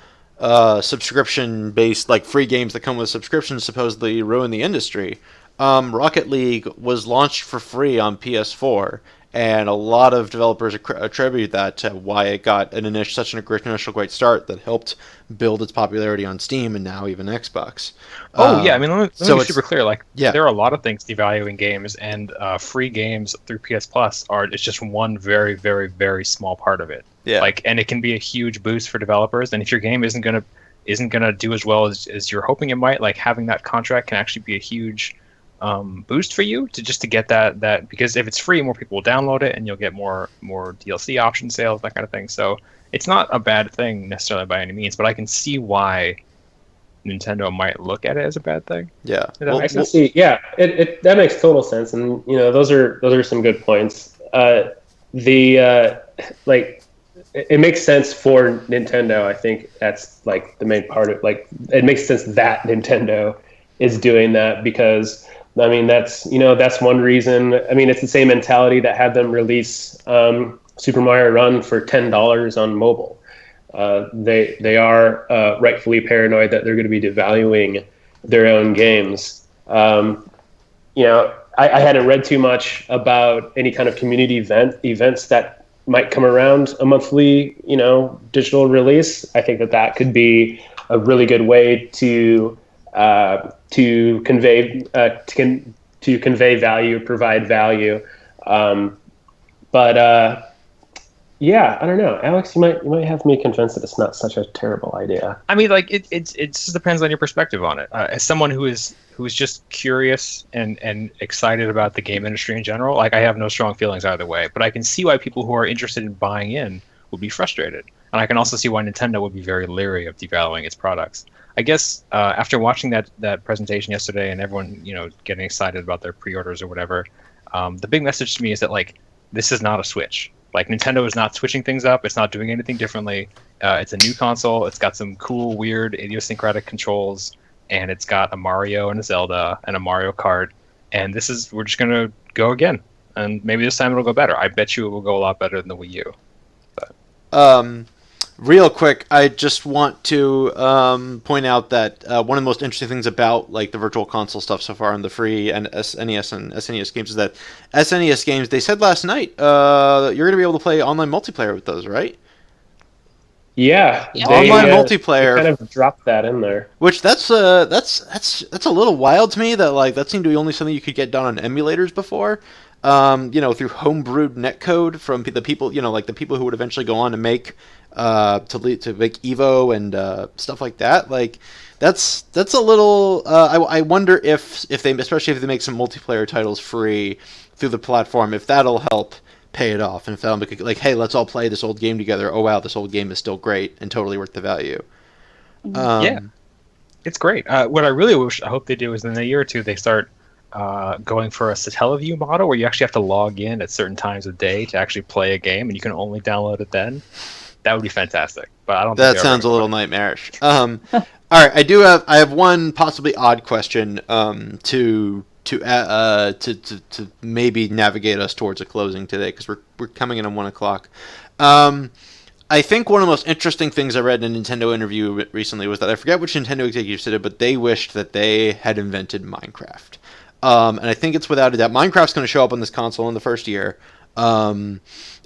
subscription based like free games that come with subscriptions supposedly ruin the industry. Rocket League was launched for free on PS4, and a lot of developers attribute that to why it got such an initial great start that helped build its popularity on Steam and now even Xbox. Yeah, I mean, let me be super clear. Like, yeah. There are a lot of things devaluing games, and free games through PS Plus it's just one very, very, very small part of it. Yeah. Like, and it can be a huge boost for developers. And if your game isn't gonna do as well as you're hoping it might, like having that contract can actually be a huge boost for you to get that because if it's free, more people will download it, and you'll get more DLC option sales, that kind of thing. So it's not a bad thing necessarily by any means, but I can see why Nintendo might look at it as a bad thing. Yeah, that makes total sense, and those are some good points. It makes sense for Nintendo. I think that's like the main part of it makes sense that Nintendo is doing that because I mean that's one reason. I mean it's the same mentality that had them release Super Mario Run for $10 on mobile. They are rightfully paranoid that they're going to be devaluing their own games. I hadn't read too much about any kind of community events that might come around a monthly, digital release. I think that could be a really good way to convey to convey value, provide value. But yeah, I don't know, Alex. You might have me convinced that it's not such a terrible idea. I mean, like it just depends on your perspective on it. As someone who is just curious and excited about the game industry in general, like I have no strong feelings either way. But I can see why people who are interested in buying in would be frustrated, and I can also see why Nintendo would be very leery of devaluing its products. I guess after watching that presentation yesterday and everyone getting excited about their pre-orders or whatever, the big message to me is that like this is not a Switch. Like Nintendo is not switching things up. It's not doing anything differently. It's a new console. It's got some cool, weird, idiosyncratic controls, and it's got a Mario and a Zelda and a Mario Kart. And we're just gonna go again, and maybe this time it'll go better. I bet you it will go a lot better than the Wii U. But. Real quick, I just want to point out that one of the most interesting things about like the virtual console stuff so far in the free and SNES and SNES games is that SNES games, they said last night, you're going to be able to play online multiplayer with those, right? Yeah, Online multiplayer. They kind of dropped that in there. Which that's a little wild to me that like that seemed to be only something you could get done on emulators before. Through homebrewed netcode from the people, like the people who would eventually go on to make to make Evo and stuff like that. Like that's a little. I wonder if they, especially if they make some multiplayer titles free through the platform, if that'll help pay it off, and if that'll make like, hey, let's all play this old game together. Oh wow, this old game is still great and totally worth the value. Yeah, it's great. What I hope they do is in a year or two they start going for a Satellaview model where you actually have to log in at certain times of day to actually play a game, and you can only download it then. That would be fantastic, but I don't. That sounds a little nightmarish. All right, I have one possibly odd question to maybe navigate us towards a closing today because we're coming in on 1:00. I think one of the most interesting things I read in a Nintendo interview recently was that I forget which Nintendo executive said it, but they wished that they had invented Minecraft. And I think it's without a doubt Minecraft's going to show up on this console in the first year.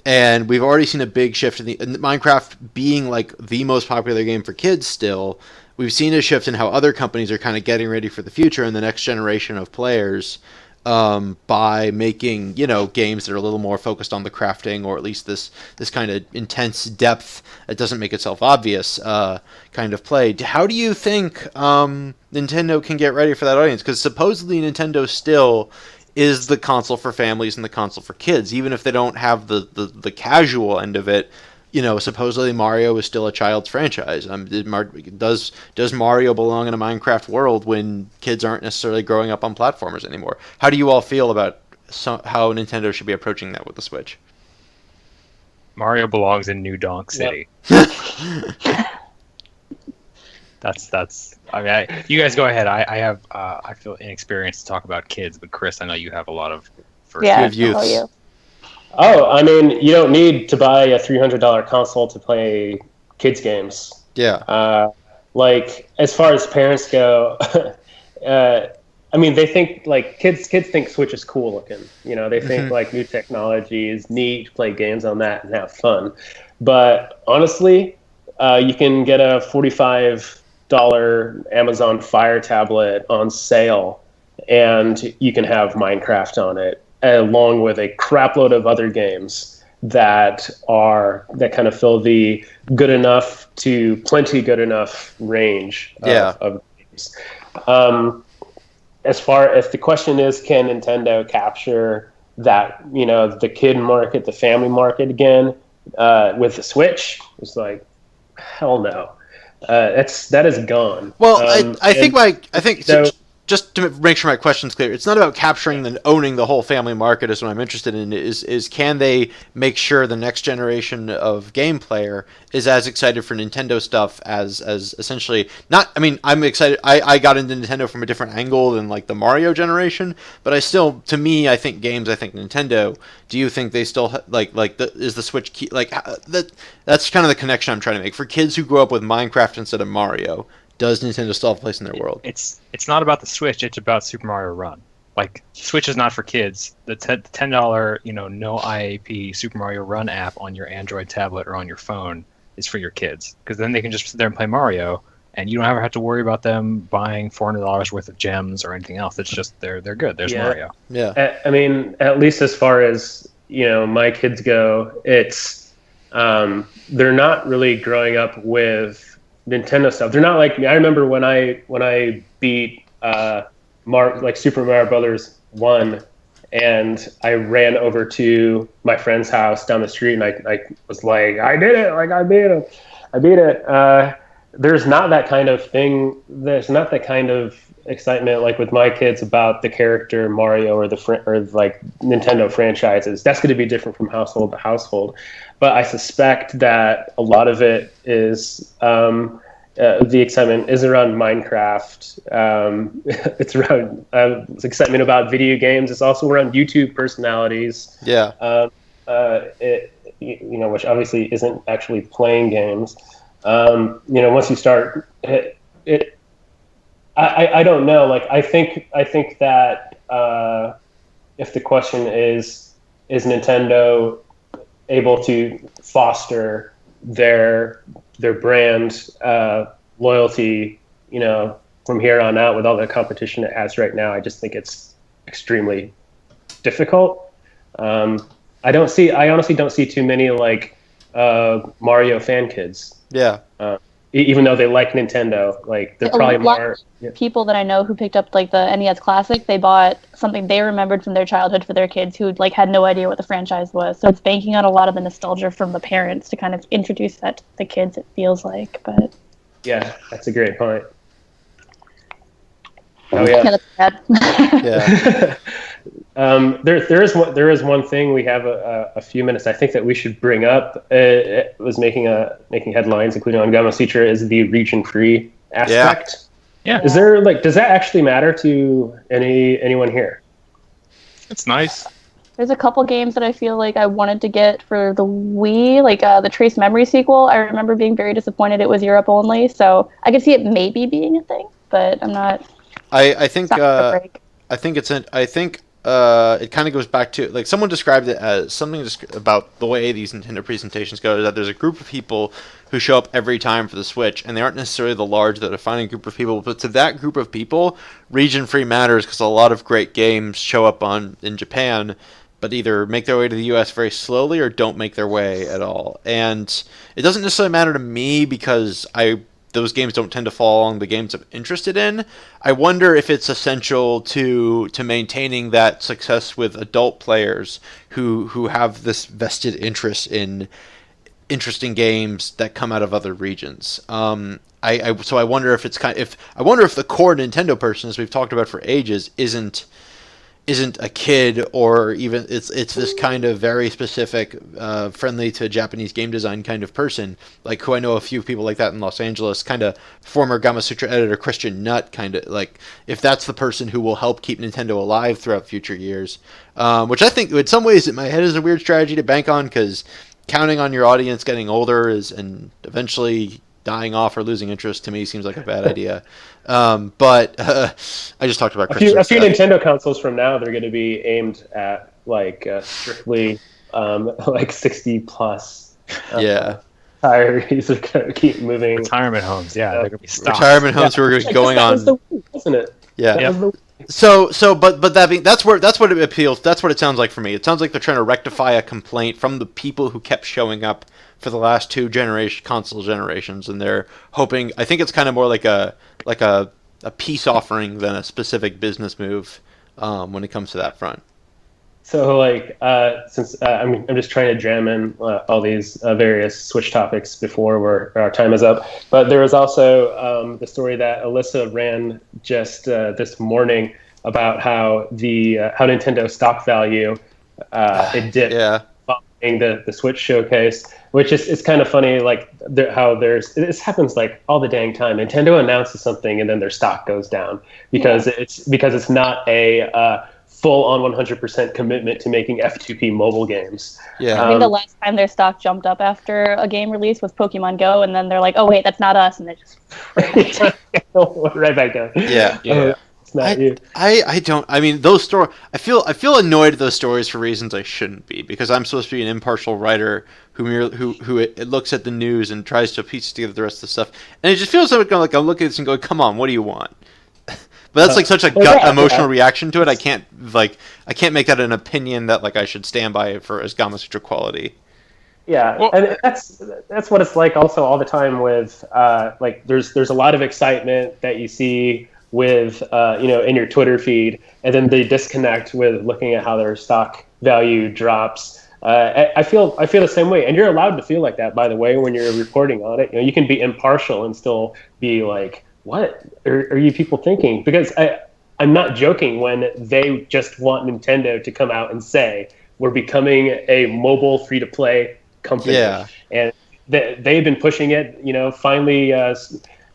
And we've already seen a big shift in Minecraft being like the most popular game for kids still. We've seen a shift in how other companies are kind of getting ready for the future and the next generation of players by making, games that are a little more focused on the crafting, or at least this kind of intense depth that doesn't make itself obvious kind of play. How do you think Nintendo can get ready for that audience? Because supposedly Nintendo still is the console for families and the console for kids, even if they don't have the casual end of it. Supposedly Mario is still a child's franchise. Does Mario belong in a Minecraft world when kids aren't necessarily growing up on platformers anymore? How do you all feel about how Nintendo should be approaching that with the Switch? Mario belongs in New Donk City. Yep. That's. I mean, you guys go ahead. I feel inexperienced to talk about kids, but Chris, I know you have a lot of first youth. Oh, I mean, you don't need to buy a $300 console to play kids games. Yeah. Like as far as parents go, I mean, they think like kids think Switch is cool looking. They think like new technology is neat, play games on that and have fun. But honestly, you can get a $45 Amazon Fire tablet on sale, and you can have Minecraft on it, along with a crapload of other games that kind of fill the good enough to plenty good enough range of games. As far as the question is, can Nintendo capture that, the kid market, the family market again with the Switch? It's like, hell no. That is gone. Well, I think just to make sure my question's clear, it's not about capturing and owning the whole family market. Is what I'm interested in. Is can they make sure the next generation of game player is as excited for Nintendo stuff as essentially not? I mean, I'm excited. I got into Nintendo from a different angle than like the Mario generation, but I think Nintendo. Do you think they still is the Switch key that's kind of the connection I'm trying to make for kids who grew up with Minecraft instead of Mario? Does Nintendo still have a place in their world? It's not about the Switch. It's about Super Mario Run. Like Switch is not for kids. The $10 no IAP Super Mario Run app on your Android tablet or on your phone is for your kids, because then they can just sit there and play Mario and you don't ever have to worry about them buying $400 worth of gems or anything else. It's just they're good. There's Mario. Yeah. I mean, at least as far as my kids go, it's they're not really growing up with Nintendo stuff. They're not like me. I remember when I beat Super Mario Brothers 1, and I ran over to my friend's house down the street, and I was like, I did it! Like, I beat it! There's not that kind of thing. There's not that kind of excitement like with my kids about the character Mario or like Nintendo franchises. That's going to be different from household to household. But I suspect that a lot of it is the excitement is around Minecraft. It's around excitement about video games. It's also around YouTube personalities. Yeah. Which obviously isn't actually playing games. Once you start it, I don't know. Like, I think that if the question is Nintendo able to foster their brand loyalty, from here on out with all the competition it has right now, I just think it's extremely difficult. I honestly don't see too many like Mario fan kids. Yeah. Even though they like Nintendo, like they're probably more people that I know who picked up like the NES Classic. They bought something they remembered from their childhood for their kids who like had no idea what the franchise was. So it's banking on a lot of the nostalgia from the parents to kind of introduce that to the kids. It feels like, but yeah, that's a great point. Oh yeah, that's bad. Yeah. There is one thing we have a few minutes. I think that we should bring up. It was making headlines, including on Gamasutra, is the region free aspect. Yeah. Is there does that actually matter to anyone here? It's nice. There's a couple games that I feel like I wanted to get for the Wii, like the Trace Memory sequel. I remember being very disappointed it was Europe only, so I could see it maybe being a thing, but I'm not. I think it kind of goes back to, like, someone described it as something just about the way these Nintendo presentations go, is that there's a group of people who show up every time for the Switch, and they aren't necessarily the large, the defining group of people, but to that group of people, region-free matters because a lot of great games show up in Japan, but either make their way to the US very slowly or don't make their way at all. And it doesn't necessarily matter to me because those games don't tend to fall along the games I'm interested in. I wonder if it's essential to maintaining that success with adult players who have this vested interest in interesting games that come out of other regions. So I wonder if I wonder if the core Nintendo person, as we've talked about for ages, isn't a kid, or even it's this kind of very specific, friendly to Japanese game design kind of person, like who I know a few people like that in Los Angeles, kind of former Gamasutra editor Christian Nutt, kind of like, if that's the person who will help keep Nintendo alive throughout future years, which I think in some ways in my head is a weird strategy to bank on, because counting on your audience getting older and eventually dying off or losing interest to me seems like a bad idea. But I just talked about a few Nintendo consoles from now, they're going to be aimed at strictly like 60 plus. Yeah. Retirees are going to keep moving. Retirement homes, yeah, they're going to be stocked. Retirement homes who are going on. That was the Wii, wasn't it? Yeah. But that's what it appeals. That's what it sounds like for me. It sounds like they're trying to rectify a complaint from the people who kept showing up for the last two console generations, and they're hoping. I think it's kind of more like a peace offering than a specific business move when it comes to that front. So, since I'm just trying to jam in all these various Switch topics before our time is up, but there was also the story that Alyssa ran just this morning about how how Nintendo stock value it dipped following the Switch showcase, which is kind of funny. Like how this happens like all the dang time. Nintendo announces something and then their stock goes down because it's not a full on 100% commitment to making F2P mobile games. Yeah, I think the last time their stock jumped up after a game release was Pokemon Go, and then they're like, "Oh wait, that's not us," and they just right back down. Yeah. It's not you. I don't. I mean, those stories. I feel annoyed at those stories for reasons I shouldn't be, because I'm supposed to be an impartial writer who it looks at the news and tries to piece together the rest of the stuff, and it just feels like I'm looking at this and going, "Come on, what do you want?" But that's like such a gut emotional reaction to it. I can't make that an opinion that like I should stand by for as Gamasutra quality. Yeah, Well, and that's what it's like also all the time with like there's a lot of excitement that you see with in your Twitter feed, and then they disconnect with looking at how their stock value drops. I feel the same way, and you're allowed to feel like that, by the way, when you're reporting on it. You can be impartial and still be like, what are you people thinking? Because I'm not joking when they just want Nintendo to come out and say we're becoming a mobile free-to-play company. Yeah. And they've been pushing it. Finally,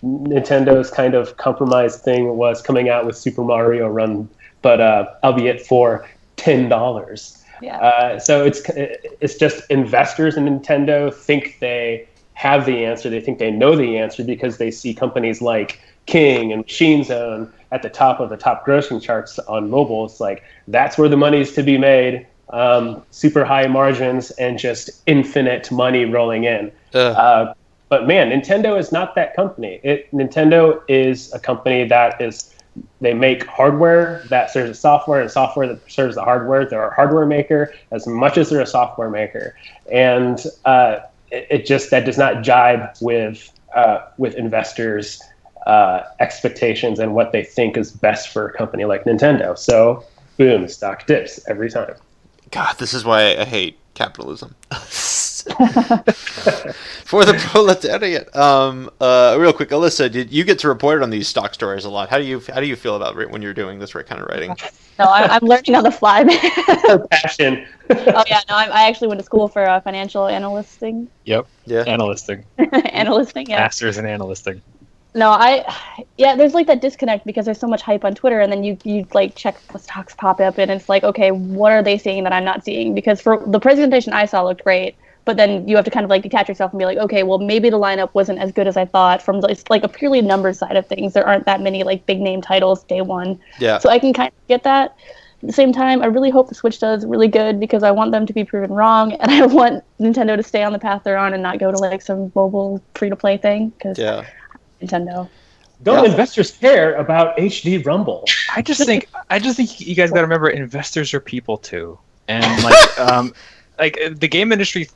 Nintendo's kind of compromise thing was coming out with Super Mario Run, but albeit for $10. Yeah. So it's just investors in Nintendo think they have the answer. They think they know the answer because they see companies like King and Machine Zone at the top of the top grossing charts on mobile. It's like, that's where the money's to be made. Super high margins and just infinite money rolling in. But man, Nintendo is not that company. Nintendo is a company they make hardware that serves as software and software that serves the hardware. They're a hardware maker as much as they're a software maker. And that does not jibe with investors' expectations and what they think is best for a company like Nintendo. So, boom, stock dips every time. God, this is why I hate capitalism. For the proletariat. Real quick, Alyssa, did you get to report on these stock stories a lot? How do you feel about when you're doing this kind of writing? No, I'm learning on the fly. Her passion. Oh yeah, no, I actually went to school for financial analysting. Yep. Yeah. Analysting. Analysting, yeah. Masters in analysting. No, there's like that disconnect because there's so much hype on Twitter, and then you like check the stocks pop up, and it's like, okay, what are they seeing that I'm not seeing? Because for the presentation I saw looked great, but then you have to kind of like detach yourself and be like, okay, well maybe the lineup wasn't as good as I thought from like a purely numbers side of things. There aren't that many like big name titles day one. Yeah. So I can kind of get that. At the same time, I really hope the Switch does really good because I want them to be proven wrong, and I want Nintendo to stay on the path they're on and not go to like some mobile free-to-play thing. Because Nintendo. Don't investors care about HD Rumble? I just think you guys got to remember, investors are people too, and like the game industry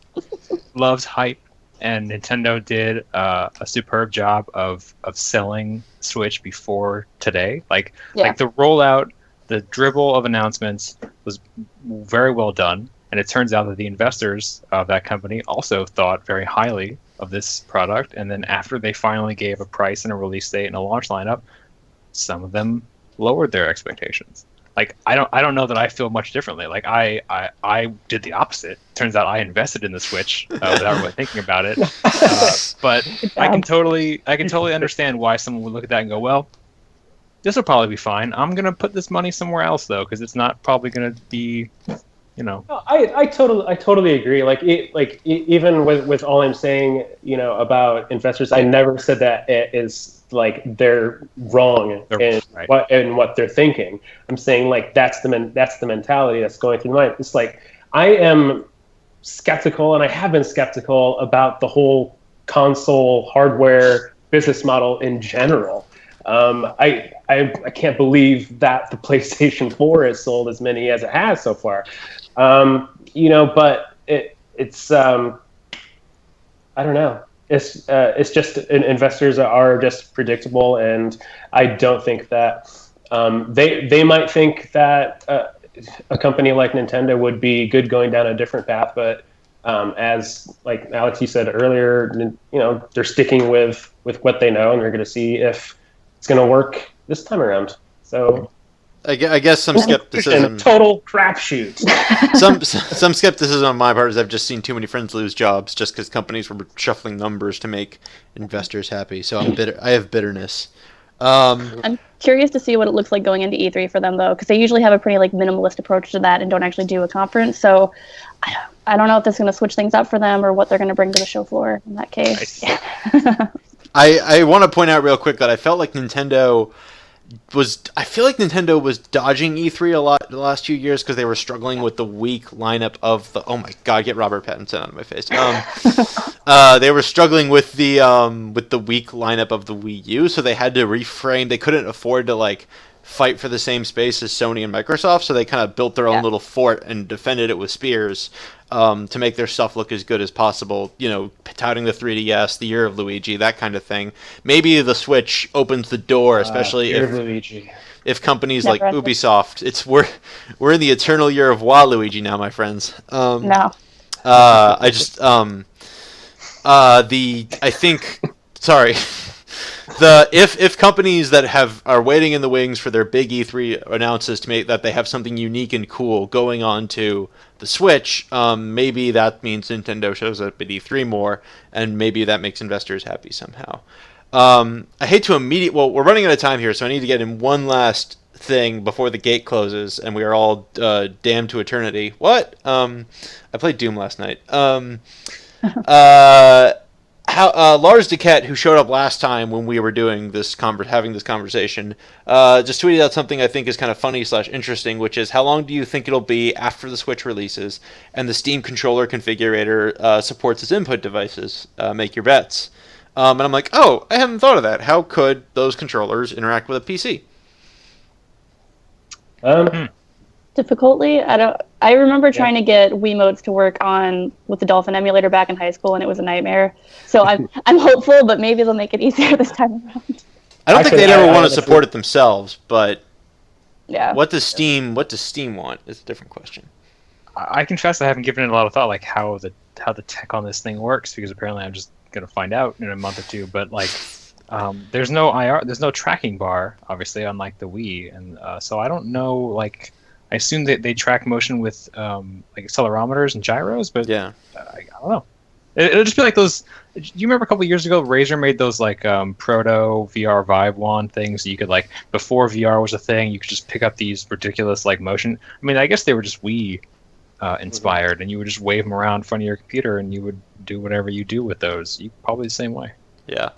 loves hype, and Nintendo did a superb job of selling Switch before today. Like the rollout, the dribble of announcements was very well done, and it turns out that the investors of that company also thought very highly of this product, and then after they finally gave a price and a release date and a launch lineup, some of them lowered their expectations. Like I don't know that I feel much differently. Like I did the opposite. Turns out I invested in the Switch without really thinking about it. But I can totally understand why someone would look at that and go, well, this will probably be fine. I'm gonna put this money somewhere else though, because it's not probably gonna be, I totally agree. Even with all I'm saying, about investors, I never said that it is like they're wrong in what they're thinking. I'm saying like that's the mentality that's going through my mind. It's like I am skeptical, and I have been skeptical about the whole console hardware business model in general. I can't believe that the PlayStation 4 has sold as many as it has so far. But it's I don't know. It's just investors are just predictable, and I don't think that they might think that a company like Nintendo would be good going down a different path, but as like Alex, you said earlier, they're sticking with what they know, and they're going to see if it's going to work this time around. So I guess some skepticism. Total crapshoot. some skepticism on my part is I've just seen too many friends lose jobs just because companies were shuffling numbers to make investors happy. So I'm bitter. I have bitterness. I'm curious to see what it looks like going into E3 for them though, because they usually have a pretty like minimalist approach to that and don't actually do a conference. So I don't know if that's going to switch things up for them or what they're going to bring to the show floor in that case. I want to point out real quick that I felt like Nintendo I feel like Nintendo was dodging E3 a lot the last few years because they were struggling with the weak lineup of the. Oh my God! Get Robert Pattinson out of my face. They were struggling with the weak lineup of the Wii U, so they had to reframe. They couldn't afford to like fight for the same space as Sony and Microsoft, so they kind of built their own little fort and defended it with spears to make their stuff look as good as possible. You know, touting the 3DS, the Year of Luigi, that kind of thing. Maybe the Switch opens the door, especially if companies like Ubisoft. We're in the eternal year of Waluigi now, my friends. No. If companies that are waiting in the wings for their big E3 announces to make that they have something unique and cool going on to the Switch, maybe that means Nintendo shows up at E3 more, and maybe that makes investors happy somehow. I hate to we're running out of time here, so I need to get in one last thing before the gate closes, and we are all damned to eternity. What? I played Doom last night. Lars Duquette, who showed up last time when we were doing this having this conversation, just tweeted out something I think is kind of funny / interesting, which is, how long do you think it'll be after the Switch releases and the Steam controller configurator supports its input devices? Make your bets. And I'm like, oh, I hadn't thought of that. How could those controllers interact with a PC? Difficultly. I remember trying to get Wiimotes to work with the Dolphin emulator back in high school, and it was a nightmare. So I'm hopeful, but maybe they'll make it easier this time around. I don't think they'd ever want to support it themselves, but yeah. What does Steam want is a different question. I confess I haven't given it a lot of thought, like how the tech on this thing works, because apparently I'm just gonna find out in a month or two. But like, there's no there's no tracking bar, obviously, unlike the Wii, and so I don't know. Like, I assume that they track motion with like accelerometers and gyros, but yeah, I don't know. It'll just be like those. Do you remember a couple of years ago, Razer made those like proto VR Vive wand things? So you could, like, before VR was a thing, you could just pick up these ridiculous like motion. I mean, I guess they were just Wii inspired, and you would just wave them around in front of your computer, and you would do whatever you do with those. You probably the same way. Yeah.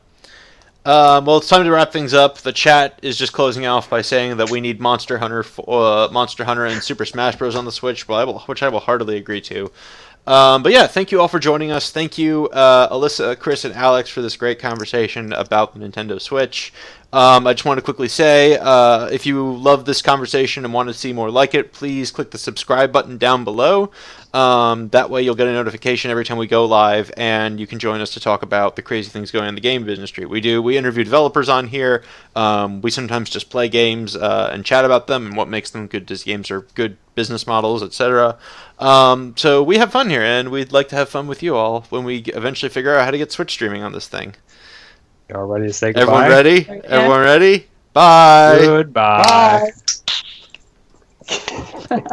Well, it's time to wrap things up. The chat is just closing off by saying that we need Monster Hunter and Super Smash Bros. On the Switch, which I will heartily agree to. But yeah, thank you all for joining us. Thank you, Alyssa, Chris, and Alex, for this great conversation about the Nintendo Switch. I just want to quickly say, if you love this conversation and want to see more like it, please click the subscribe button down below. That way you'll get a notification every time we go live, and you can join us to talk about the crazy things going on in the game industry. We interview developers on here. We sometimes just play games and chat about them and what makes them good as games or good business models, etc. So we have fun here, and we'd like to have fun with you all when we eventually figure out how to get Switch streaming on this thing. Y'all ready to say goodbye? Everyone ready? Yeah. Everyone ready? Bye. Goodbye. Bye.